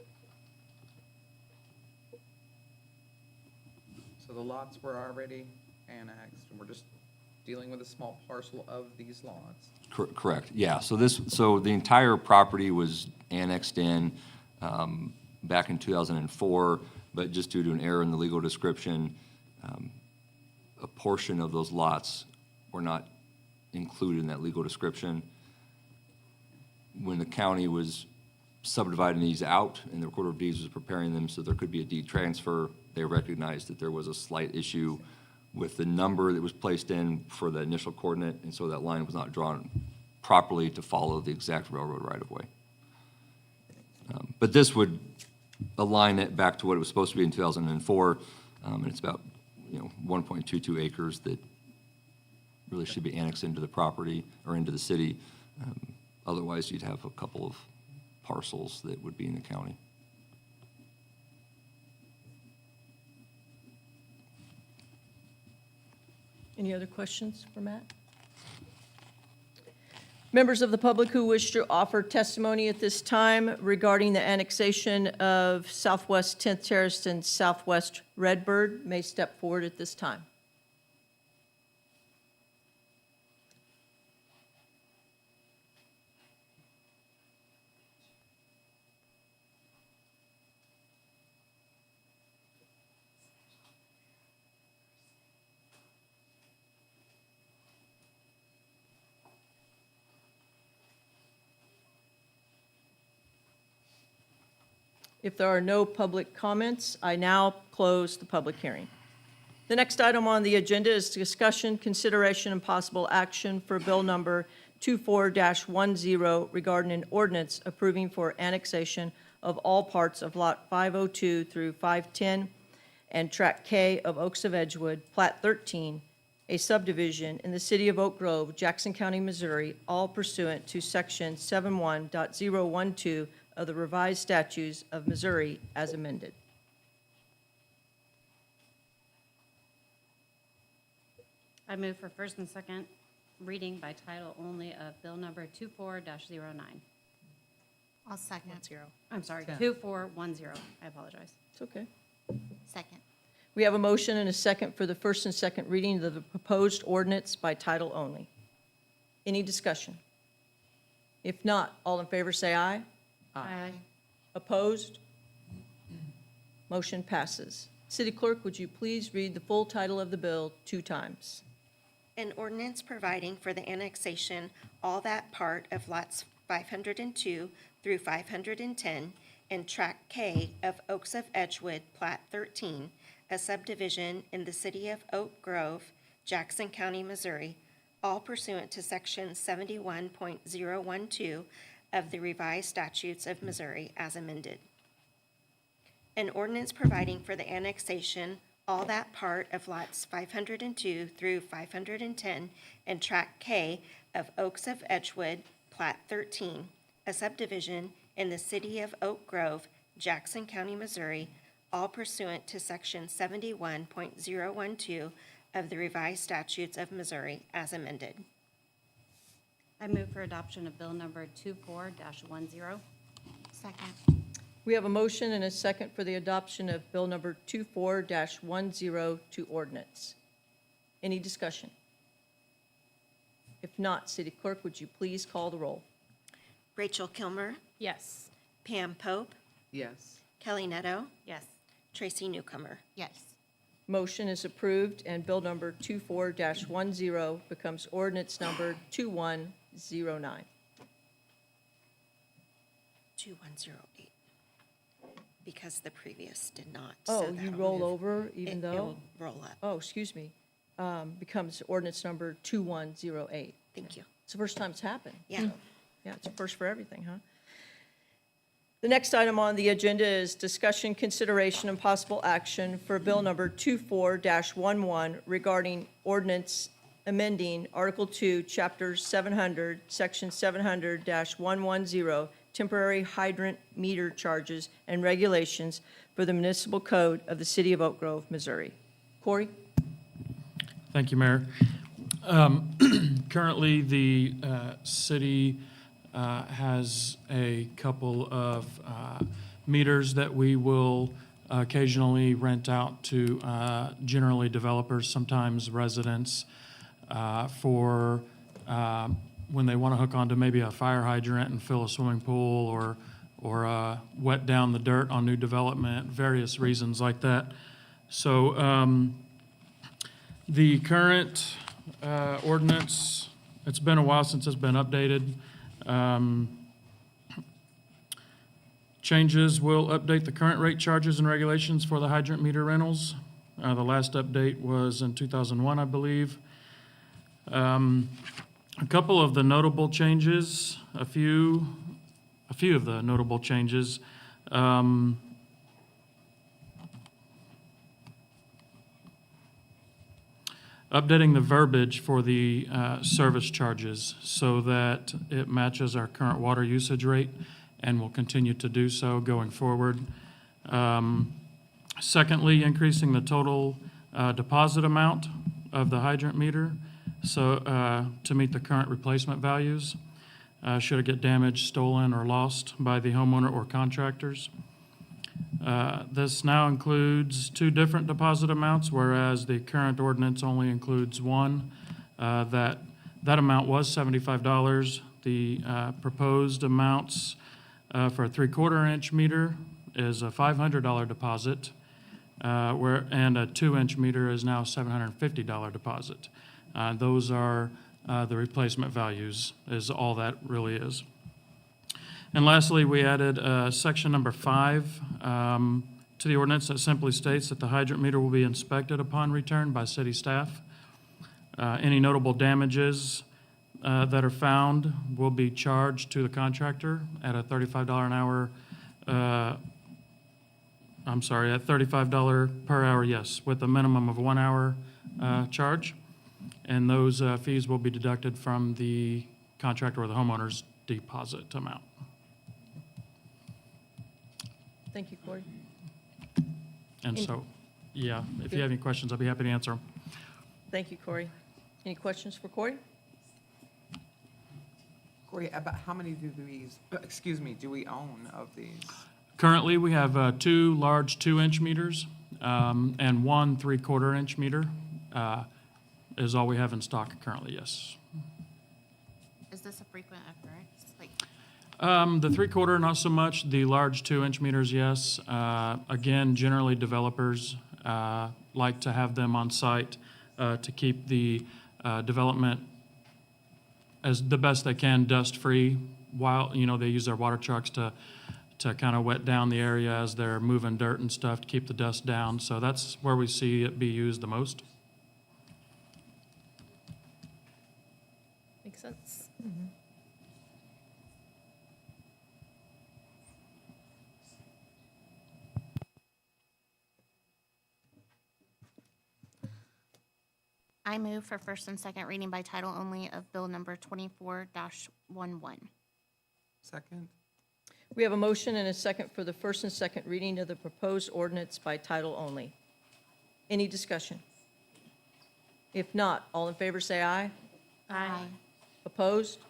So the lots were already annexed, and we're just dealing with a small parcel of these lots. Correct, yeah. So the entire property was annexed in back in 2004, but just due to an error in the legal description, a portion of those lots were not included in that legal description. When the county was subdividing these out and the Recorder of Deeds was preparing them so there could be a deed transfer, they recognized that there was a slight issue with the number that was placed in for the initial coordinate, and so that line was not drawn properly to follow the exact railroad right-of-way. But this would align it back to what it was supposed to be in 2004, and it's about, 1.22 acres that really should be annexed into the property or into the city. Otherwise, you'd have a couple of parcels that would be in the county. Any other questions for Matt? Members of the public who wish to offer testimony at this time regarding the annexation of Southwest 10th Terrace and Southwest Redbird may step forward at this time. If there are no public comments, I now close the public hearing. The next item on the agenda is discussion, consideration, and possible action for Bill Number 24-10 regarding an ordinance approving for annexation of all parts of Lot 502 through 510 and Tract K of Oaks of Edgewood, Plat 13, a subdivision in the city of Oak Grove, Jackson County, Missouri, all pursuant to Section 71.012 of the revised statutes of Missouri as amended. I move for first and second reading by title only of Bill Number 24-09. I'll second. I'm sorry, 10. 2410. I apologize. It's okay. Second. We have a motion and a second for the first and second reading of the proposed ordinance by title only. Any discussion? If not, all in favor say aye. Aye. Opposed? Motion passes. City Clerk, would you please read the full title of the bill 2 times? An ordinance providing for the annexation, all that part of lots 502 through 510 and Tract K of Oaks of Edgewood, Plat 13, a subdivision in the city of Oak Grove, Jackson County, Missouri, all pursuant to Section 71.012 of the revised statutes of Missouri as amended. An ordinance providing for the annexation, all that part of lots 502 through 510 and Tract K of Oaks of Edgewood, Plat 13, a subdivision in the city of Oak Grove, Jackson County, Missouri, all pursuant to Section 71.012 of the revised statutes of Missouri as amended. I move for adoption of Bill Number 24-10. Second. We have a motion and a second for the adoption of Bill Number 24-10 to ordinance. Any discussion? If not, City Clerk, would you please call the roll? Rachel Kilmer, Yes. Pam Pope, Yes. Kelly Netto, Yes. Tracy Newcomer. Yes. Motion is approved, and Bill Number 24-10 becomes ordinance number 2109. 2108. Because the previous did not. Oh, so you that'll roll move. over even It though? will roll up. Oh, excuse me. Becomes ordinance number 2108. Thank you. It's the first time it's happened. Yeah. Yeah, it's a first for everything, huh? The next item on the agenda is discussion, consideration, and possible action for Bill Number 24-11 regarding ordinance amending Article 2, Chapter 700, Section 700-110, temporary hydrant meter charges and regulations for the municipal code of the city of Oak Grove, Missouri. Corey? Thank you, Mayor. Currently, the city has a couple of meters that we will occasionally rent out to generally developers, sometimes residents, for when they want to hook onto maybe a fire hydrant and fill a swimming pool or wet down the dirt on new development, various reasons like that. So the current ordinance, it's been a while since it's been updated. Changes will update the current rate charges and regulations for the hydrant meter rentals. The last update was in 2001, I believe. A couple of the notable changes, a few of the notable changes. Updating the verbiage for the service charges so that it matches our current water usage rate and will continue to do so going forward. Secondly, increasing the total deposit amount of the hydrant meter so to meet the current replacement values should it get damaged, stolen, or lost by the homeowner or contractors. This now includes 2 different deposit amounts, whereas the current ordinance only includes one. That amount was $75. The proposed amounts for a 3/4-inch meter is a $500 deposit, and a 2-inch meter is now $750 deposit. Those are the replacement values, is all that really is. And lastly, we added section number 5 to the ordinance that simply states that the hydrant meter will be inspected upon return by city staff. Any notable damages that are found will be charged to the contractor at a $35 an hour, at $35 per hour, yes, with a minimum of 1 hour charge. And those fees will be deducted from the contractor or the homeowner's deposit amount. Thank you, Corey. And so, yeah, if you have any questions, I'll be happy to answer them. Thank you, Corey. Any questions for Corey? Corey, about how many do we own of these? Currently, we have 2 large 2-inch meters and 1 3/4-inch meter is all we have in stock currently, yes. Is this a frequent occurrence? Like, The 3/4, not so much. The large 2-inch meters, yes. Again, generally developers like to have them on site to keep the development as the best they can dust-free while, they use their water trucks to kind of wet down the area as they're moving dirt and stuff to keep the dust down. So that's where we see it be used the most. Makes sense. I move for first and second reading by title only of Bill Number 24-11. Second? We have a motion and a second for the first and second reading of the proposed ordinance by title only. Any discussion? If not, all in favor say aye. Aye. Opposed?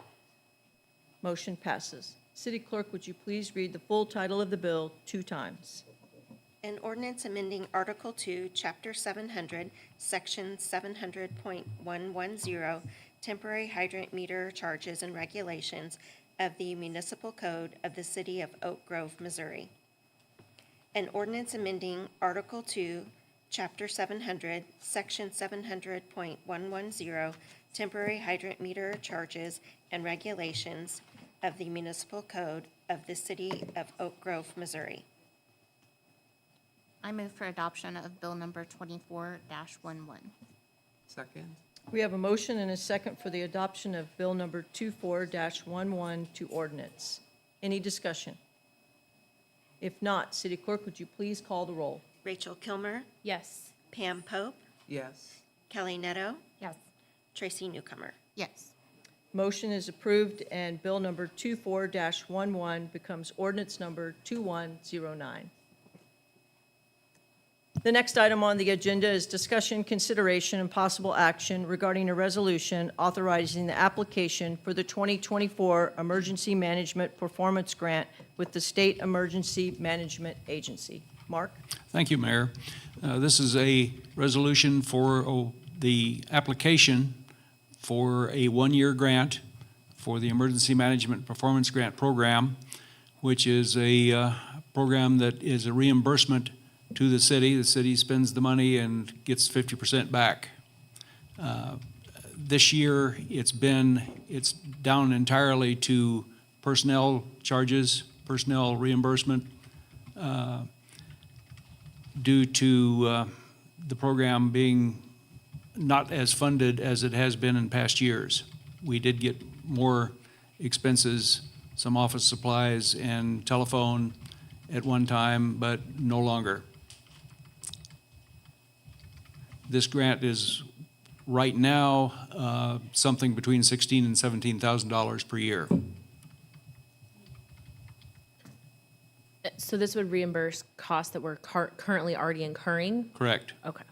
Motion passes. City Clerk, would you please read the full title of the bill 2 times? An ordinance amending Article 2, Chapter 700, Section 700.110, temporary hydrant meter charges and regulations of the Municipal Code of the City of Oak Grove, Missouri. An ordinance amending Article 2, Chapter 700, Section 700.110, temporary hydrant meter charges and regulations of the Municipal Code of the City of Oak Grove, Missouri. I move for adoption of Bill Number 24-11. Second? We have a motion and a second for the adoption of Bill number 24-11 to ordinance. Any discussion? If not, City Clerk, would you please call the roll? Rachel Kilmer, Yes. Pam Pope, Yes. Kelly Neto, Yes. Tracy Newcomer. Yes. Motion is approved, and Bill number 24-11 becomes ordinance number 2109. The next item on the agenda is discussion, consideration, and possible action regarding a resolution authorizing the application for the 2024 Emergency Management Performance Grant with the State Emergency Management Agency. Mark? Thank you, Mayor. This is a resolution for the application for a one-year grant for the Emergency Management Performance Grant Program, which is a program that is a reimbursement to the city. The city spends the money and gets 50% back. This year, it's down entirely to personnel charges, personnel reimbursement, due to the program being not as funded as it has been in past years. We did get more expenses, some office supplies and telephone at one time, but no longer. This grant is right now something between $16,000 and $17,000 per year. So this would reimburse costs that we're currently already incurring? Correct. Okay.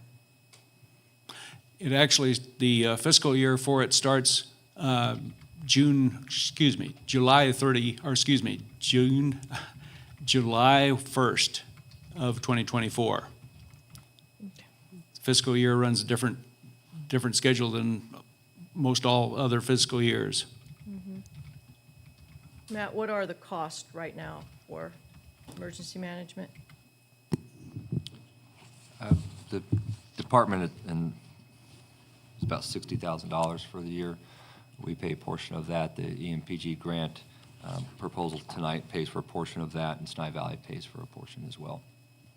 It actually, the fiscal year for it starts July 1st of 2024. Fiscal year runs a different schedule than most all other fiscal years. Matt, what are the costs right now for emergency management? The department, and it's about $60,000 for the year. We pay a portion of that. The EMPG grant proposal tonight pays for a portion of that, and Sny Valley pays for a portion as well.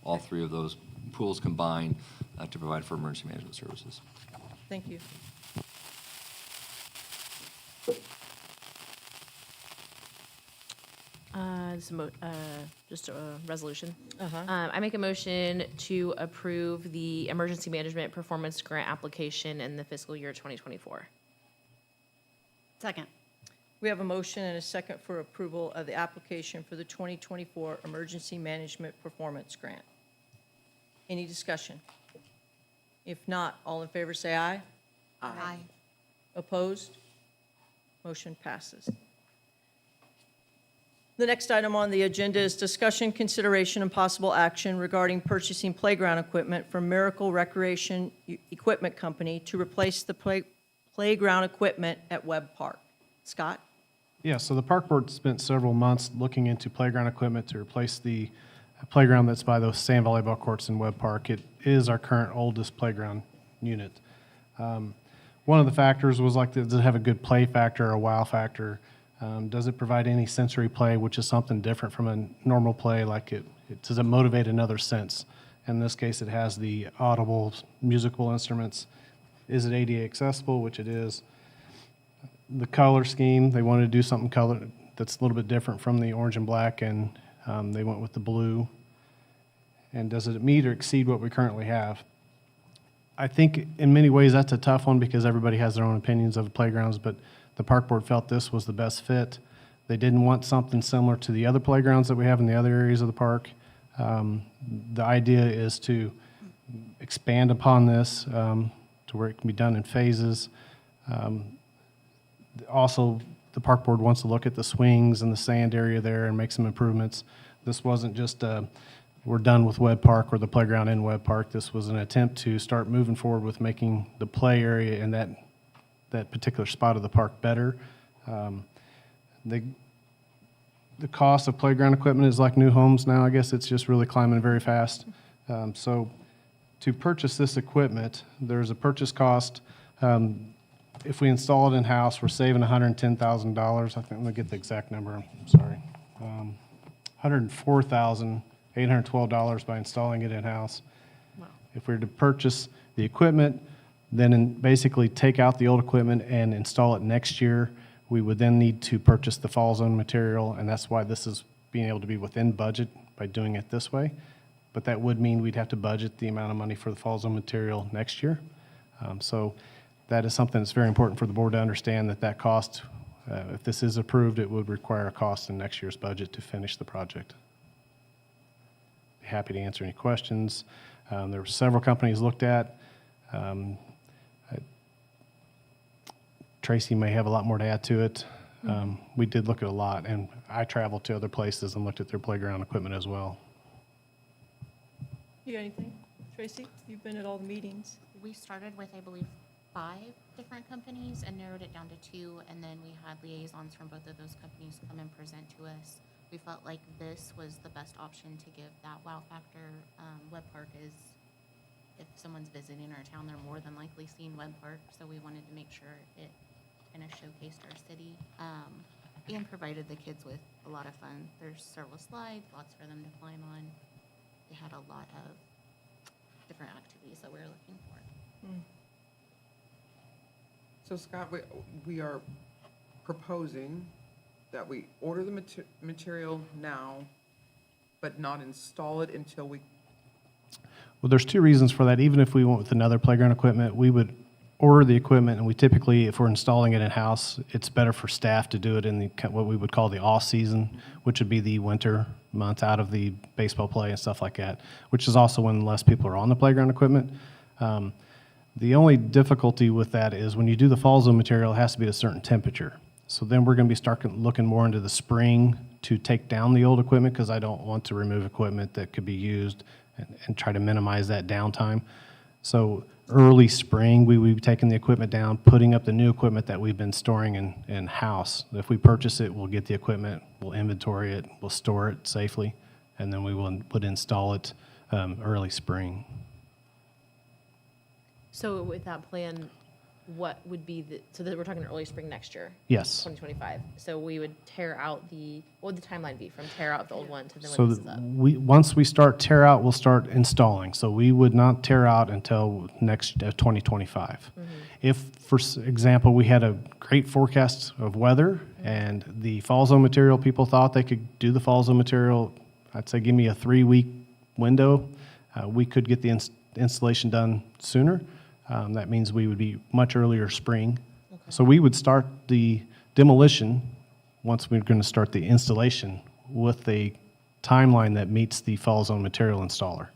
All three of those pools combine to provide for emergency management services. Thank you. Just a resolution. I make a motion to approve the Emergency Management Performance Grant application in the fiscal year 2024. Second. We have a motion and a second for approval of the application for the 2024 Emergency Management Performance Grant. Any discussion? If not, all in favor say aye. Aye. Opposed? Motion passes. The next item on the agenda is discussion, consideration, and possible action regarding purchasing playground equipment from Miracle Recreation Equipment Company to replace the playground equipment at Webb Park. Scott? Yeah, so the park board spent several months looking into playground equipment to replace the playground that's by those sand volleyball courts in Webb Park. It is our current oldest playground unit. One of the factors was like, does it have a good play factor or a wow factor? Does it provide any sensory play, which is something different from a normal play? Like does it motivate another sense? In this case, it has the audible musical instruments. Is it ADA accessible, which it is? The color scheme, they wanted to do something color that's a little bit different from the orange and black, and they went with the blue. And does it meet or exceed what we currently have? I think in many ways that's a tough one because everybody has their own opinions of the playgrounds, but the park board felt this was the best fit. They didn't want something similar to the other playgrounds that we have in the other areas of the park. The idea is to expand upon this to where it can be done in phases. Also, the park board wants to look at the swings and the sand area there and make some improvements. This wasn't just we're done with Webb Park or the playground in Webb Park. This was an attempt to start moving forward with making the play area in that particular spot of the park better. The cost of playground equipment is like new homes now. I guess it's just really climbing very fast. So to purchase this equipment, there's a purchase cost. If we install it in-house, we're saving $110,000. I think, let me get the exact number, I'm sorry. $104,812 by installing it in-house. Wow. If we were to purchase the equipment then basically take out the old equipment and install it next year. We would then need to purchase the fall zone material, and that's why this is being able to be within budget by doing it this way. But that would mean we'd have to budget the amount of money for the fall zone material next year. So that is something that's very important for the board to understand, that cost, if this is approved, it would require a cost in next year's budget to finish the project. Happy to answer any questions. There were several companies looked at. Tracy may have a lot more to add to it. We did look at a lot, and I traveled to other places and looked at their playground equipment as well. You got anything? Tracy, you've been at all the meetings. We started with, I believe, 5 different companies and narrowed it down to 2, and then we had liaisons from both of those companies come and present to us. We felt like this was the best option to give that wow factor. Web Park is, if someone's visiting our town, they're more than likely seeing Web Park, so we wanted to make sure it kind of showcased our city, and provided the kids with a lot of fun. There's several slides, lots for them to climb on. They had a lot of different activities that we were looking for. So Scott, we are proposing that we order the material now, but not install it until we, Well, there's 2 reasons for that. Even if we went with another playground equipment, we would order the equipment, and we typically, if we're installing it in-house, it's better for staff to do it in the, what we would call the off-season, which would be the winter months out of the baseball play and stuff like that, which is also when less people are on the playground equipment. The only difficulty with that is when you do the fall zone material, it has to be at a certain temperature. So then we're going to be looking more into the spring to take down the old equipment, because I don't want to remove equipment that could be used and try to minimize that downtime. So early spring, we would be taking the equipment down, putting up the new equipment that we've been storing in-house. If we purchase it, we'll get the equipment, we'll inventory it, we'll store it safely, and then we would install it early spring. So with that plan, what would be so that we're talking early spring next year? Yes. 2025. So we would tear out what would the timeline be from tear out the old one to then So when this is up? once we start tear out, we'll start installing. So we would not tear out until next 2025. If, for example, we had a great forecast of weather and the fall zone material, people thought they could do the fall zone material, I'd say give me a 3-week window. We could get the installation done sooner. That means we would be much earlier spring. So we would start the demolition once we're going to start the installation with a timeline that meets the fall zone material installer.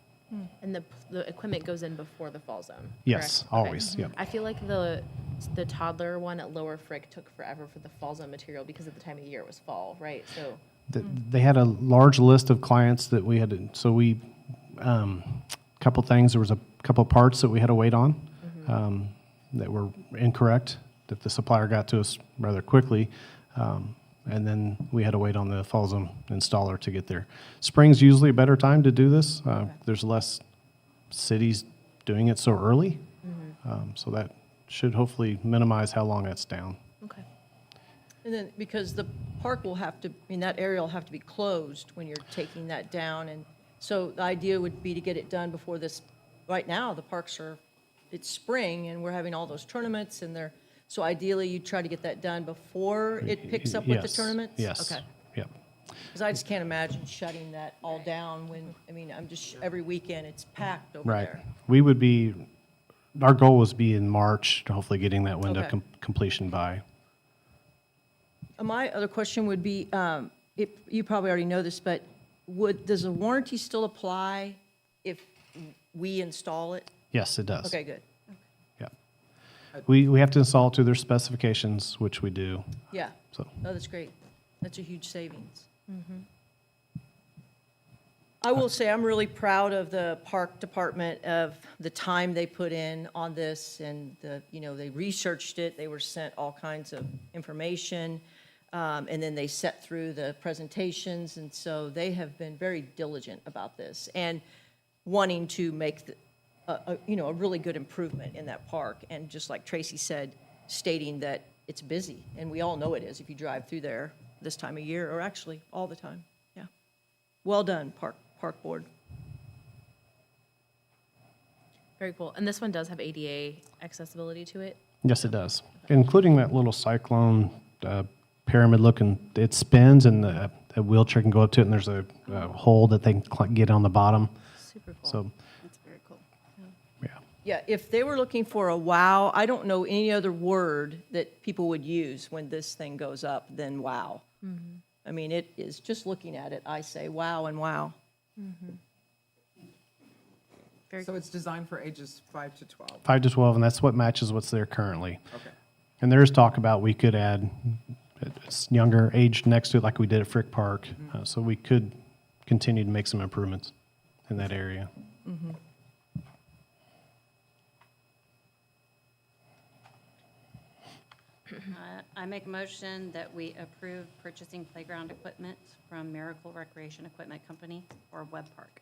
And the equipment goes in before the fall zone? Yes, correct? Okay. always, yep. I feel like the toddler one at Lower Frick took forever for the fall zone material because of the time of year it was fall, right? So They had a large list of clients that we had to, so we, couple things, there was a couple parts that we had to wait on that were incorrect, that the supplier got to us rather quickly. And then we had to wait on the fall zone installer to get there. Spring's usually a better time to do this. There's less cities doing it so early. So that should hopefully minimize how long that's down. okay. And then, because the park will have to, that area will have to be closed when you're taking that down. And so the idea would be to get it done before this, right now, the parks it's spring and we're having all those tournaments so ideally you try to get that done before it picks up with the Yes, tournaments? yes, Okay. yep. Because I just can't imagine shutting that all down when, every weekend it's packed over Right. there. Our goal was to be in March, to hopefully getting that window Okay. completion by. My other question would be, you probably already know this, but does the warranty still apply if we install it? Yes, it does. Okay, good. Yeah. We have to install it to their specifications, which we do. Yeah. So. Oh, that's great. That's a huge savings. I will say I'm really proud of the park department of the time they put in on this, and they researched it. They were sent all kinds of information, and then they sat through the presentations, and so they have been very diligent about this and wanting to make a really good improvement in that park. And just like Tracy said, stating that it's busy, and we all know it is if you drive through there this time of year, or actually all the time. Yeah. Well done, park board. Very cool. And this one does have ADA accessibility to it? Yes, it does, including that little cyclone pyramid looking, it spins and a wheelchair can go up to it and there's a hole that they can get on the bottom. Super cool. So, That's very cool. yeah. Yeah, if they were looking for a wow, I don't know any other word that people would use when this thing goes up than wow. I mean, it is, just looking at it, I say wow and wow. So it's designed for ages 5 to 12. 5 to 12, and that's what matches what's there currently. Okay. And there is talk about we could add it's younger age next to it like we did at Frick Park. So we could continue to make some improvements in that area. I make a motion that we approve purchasing playground equipment from Miracle Recreation Equipment Company for Webb Park.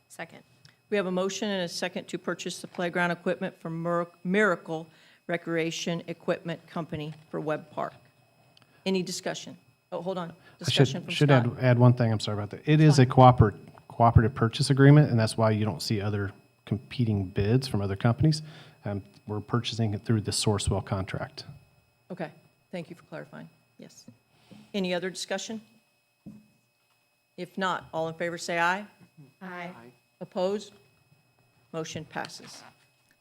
Second. We have a motion and a second to purchase the playground equipment from Miracle Recreation Equipment Company for Webb Park. Any discussion? Oh, hold on. I Discussion from should Scott. add one thing, I'm sorry about that. It is a cooperative purchase agreement, and that's why you don't see other competing bids from other companies. We're purchasing it through the Sourcewell contract. Okay, thank you for clarifying. Yes. Any other discussion? If not, all in favor say aye. Aye. Opposed? Motion passes.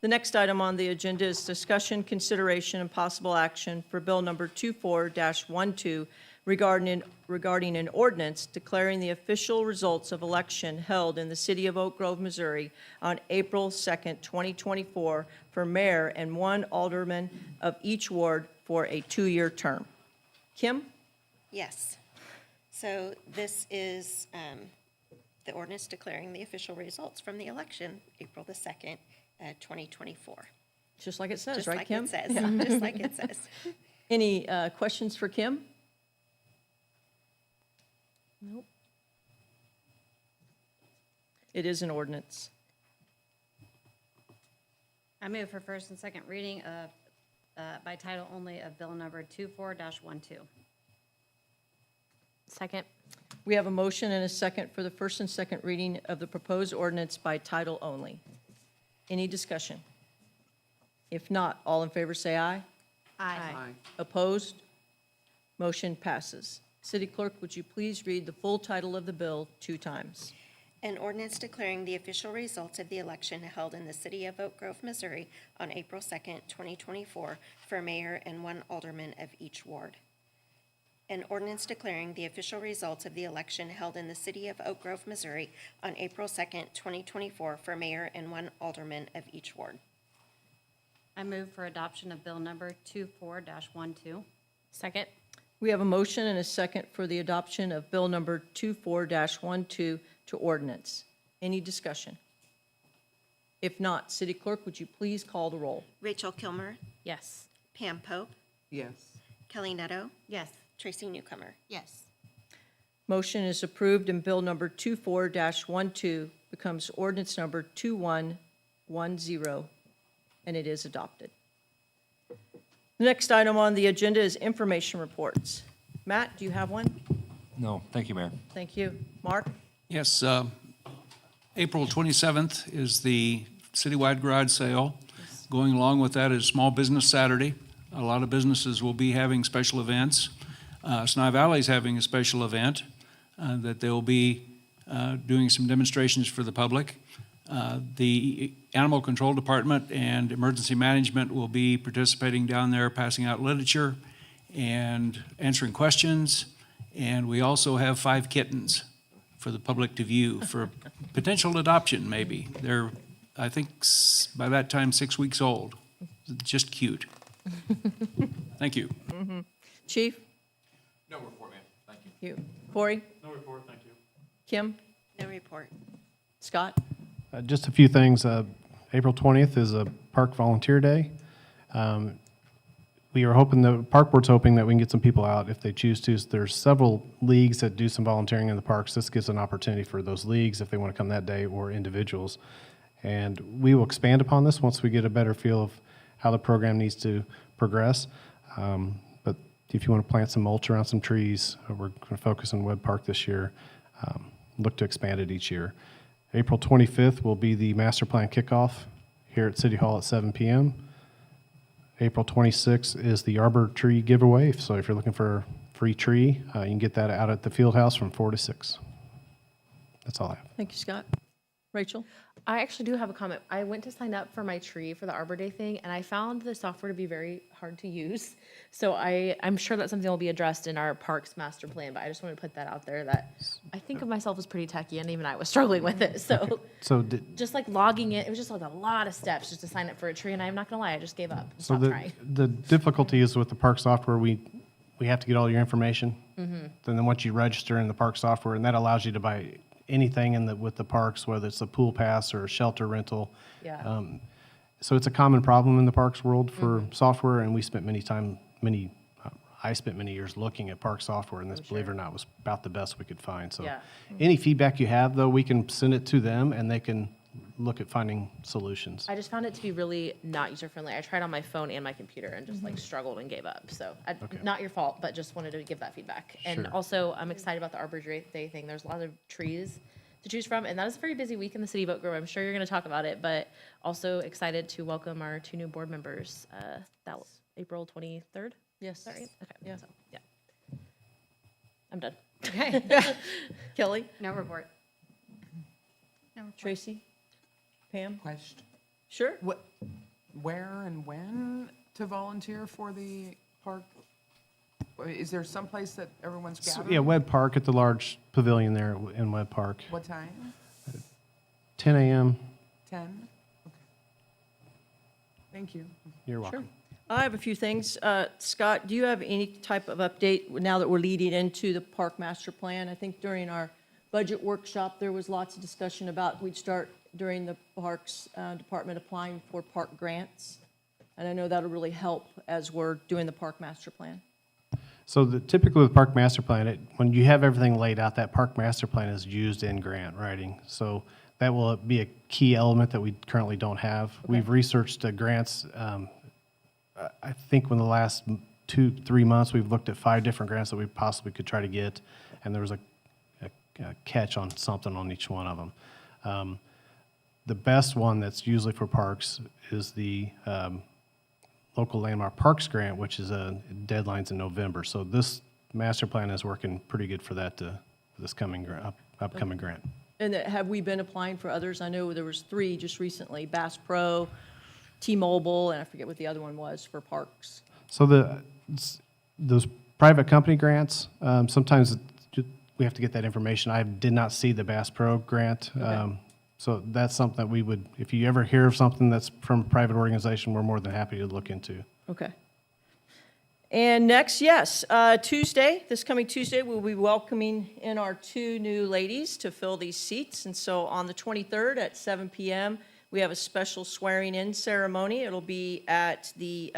The next item on the agenda is discussion, consideration, and possible action for Bill Number 24-12 regarding an ordinance declaring the official results of election held in the city of Oak Grove, Missouri on April 2nd, 2024 for mayor and 1 alderman of each ward for a 2-year term. Kim? Yes. So this is the ordinance declaring the official results from the election, April the 2nd, 2024. Just like it says, Just right, like Kim? it says, just like it says. Any questions for Kim? Nope. It is an ordinance. I move for first and second reading of, by title only of Bill Number 24-12. Second. We have a motion and a second for the first and second reading of the proposed ordinance by title only. Any discussion? If not, all in favor say aye. Aye. Opposed? Motion passes. City Clerk, would you please read the full title of the bill 2 times? An ordinance declaring the official results of the election held in the city of Oak Grove, Missouri on April 2nd, 2024 for mayor and 1 alderman of each ward. An ordinance declaring the official results of the election held in the city of Oak Grove, Missouri on April 2nd, 2024 for mayor and 1 alderman of each ward. I move for adoption of Bill Number 24-12. Second. We have a motion and a second for the adoption of Bill Number 24-12 to ordinance. Any discussion? If not, City Clerk, would you please call the roll? Rachel Kilmer, Yes. Pam Pope, Yes. Kelly Netto, Yes. Tracy Newcomer. Yes. Motion is approved, and Bill Number 24-12 becomes ordinance number 2110, and it is adopted. The next item on the agenda is information reports. Matt, do you have one? No, thank you, Mayor. Thank you. Mark? Yes, April 27th is the citywide garage sale. Going along with that is Small Business Saturday. A lot of businesses will be having special events. Sni Valley's having a special event that they'll be doing some demonstrations for the public. The Animal Control Department and Emergency Management will be participating down there, passing out literature and answering questions. And we also have 5 kittens for the public to view for potential adoption, maybe. They're, I think, by that time, 6 weeks old. Just cute. Thank you. Chief? No report, ma'am. Thank you. You. Corey? No report, thank you. Kim? No report. Scott? Just a few things. April 20th is a Park Volunteer Day. We are hoping, the Park Board's hoping that we can get some people out if they choose to. There's several leagues that do some volunteering in the parks. This gives an opportunity for those leagues if they want to come that day, or individuals. And we will expand upon this once we get a better feel of how the program needs to progress. But if you want to plant some mulch around some trees, we're going to focus on Webb Park this year. Look to expand it each year. April 25th will be the master plan kickoff here at City Hall at 7 p.m. April 26th is the Arbor Tree giveaway. So if you're looking for a free tree, you can get that out at the field house from 4 to 6. That's all I have. Thank you, Scott. Rachel? I actually do have a comment. I went to sign up for my tree for the Arbor Day thing, and I found the software to be very hard to use. So I'm sure that's something that will be addressed in our parks master plan, but I just want to put that out there that I think of myself as pretty techy, and even I was struggling with it. So So, just like logging in, it was just like a lot of steps just to sign up for a tree, and I'm not gonna lie, I just gave up and so stopped the, trying. the difficulty is with the park software, we have to get all your information. Mm-hmm. Then once you register in the park software, and that allows you to buy anything with the parks, whether it's a pool pass or a shelter rental. Yeah. So it's a common problem in the parks world for software, and I spent many years looking at park software, and this, believe it or not, was about the best we could find. So Yeah. any feedback you have, though, we can send it to them, and they can look at finding solutions. I just found it to be really not user-friendly. I tried on my phone and my computer and just like struggled and gave up. So not your fault, but just wanted to give that feedback. And Sure. also, I'm excited about the Arbor Day thing. There's a lot of trees to choose from, and that is a very busy week in the city of Oak Grove. I'm sure you're going to talk about it, but also excited to welcome our 2 new board members. That was April 23rd. Yes. Is that right? Okay. Yeah. So, yeah. I'm done. Okay. Kelly? No report. Tracy? Pam? Question. Sure. Where and when to volunteer for the park? Is there some place that everyone's So, gathering? yeah, Webb Park at the large pavilion there in Webb Park, What time? 10 a.m. 10? Okay. Thank you. You're welcome. Sure. I have a few things. Scott, do you have any type of update now that we're leading into the park master plan? I think during our budget workshop, there was lots of discussion about we'd start during the Parks Department applying for park grants. And I know that'll really help as we're doing the park master plan. So typically with park master plan, when you have everything laid out, that park master plan is used in grant writing. So that will be a key element that we currently don't have. We've researched grants. I think in the last 2-3 months, we've looked at 5 different grants that we possibly could try to get, and there was a catch on something on each one of them. The best one that's usually for parks is the local landmark parks grant, which is deadlines in November. So this master plan is working pretty good for that for this coming upcoming grant. And have we been applying for others? I know there was 3 just recently, Bass Pro, T-Mobile, and I forget what the other one was for parks. So those private company grants, sometimes we have to get that information. I did not see the Bass Pro grant. So that's something that we would, if you ever hear of something that's from a private organization, we're more than happy to look into. Okay. And next, yes, this coming Tuesday, we'll be welcoming in our 2 new ladies to fill these seats. And so on the 23rd at 7 p.m., we have a special swearing-in ceremony. It'll be at the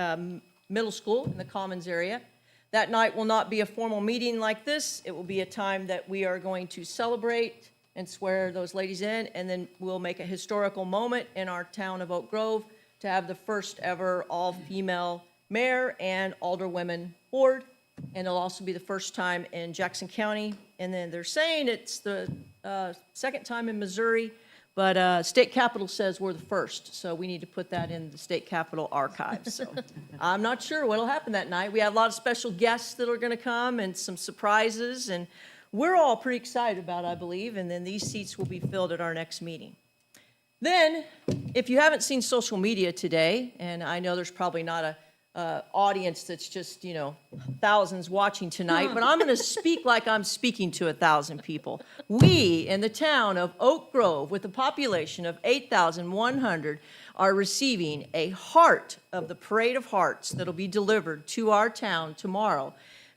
middle school in the Commons area. That night will not be a formal meeting like this. It will be a time that we are going to celebrate and swear those ladies in, and then we'll make a historical moment in our town of Oak Grove to have the first ever all-female mayor and alderwomen board, and it'll also be the first time in Jackson County, and then they're saying it's the second time in Missouri, but state capitol says we're the first, so we need to put that in the state capitol archives. So I'm not sure what'll happen that night. We have a lot of special guests that are going to come and some surprises, and we're all pretty excited about it, I believe, and then these seats will be filled at our next meeting. Then, if you haven't seen social media today, and I know there's probably not a audience that's just, thousands watching tonight, but I'm going to speak like I'm speaking to 1,000 people. We, in the town of Oak Grove, with a population of 8,100, are receiving a heart of the Parade of Hearts that'll be delivered to our town tomorrow.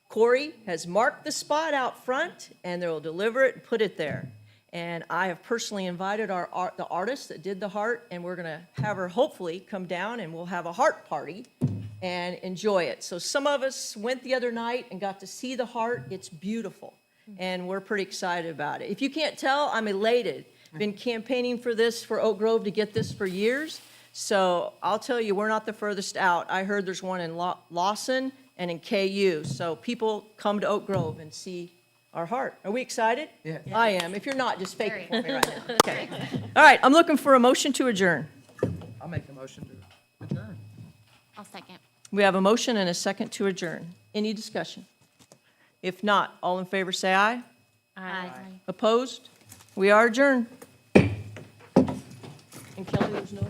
Corey has marked the spot out front, and they'll deliver it and put it there. And I have personally invited the artist that did the heart, and we're going to have her hopefully come down, and we'll have a heart party and enjoy it. So some of us went the other night and got to see the heart. It's beautiful, and we're pretty excited about it. If you can't tell, I'm elated. Been campaigning for this for Oak Grove to get this for years. So I'll tell you, we're not the furthest out. I heard there's one in Lawson and in KU. So people come to Oak Grove and see our heart. Are we excited? Yeah. I am. If you're not, just fake it for me right now. Okay. All right, I'm looking for a motion to adjourn. I'll make the motion to adjourn. I'll second. We have a motion and a second to adjourn. Any discussion? If not, all in favor say aye. Aye. Opposed? We are adjourned. And Kelly, there's no...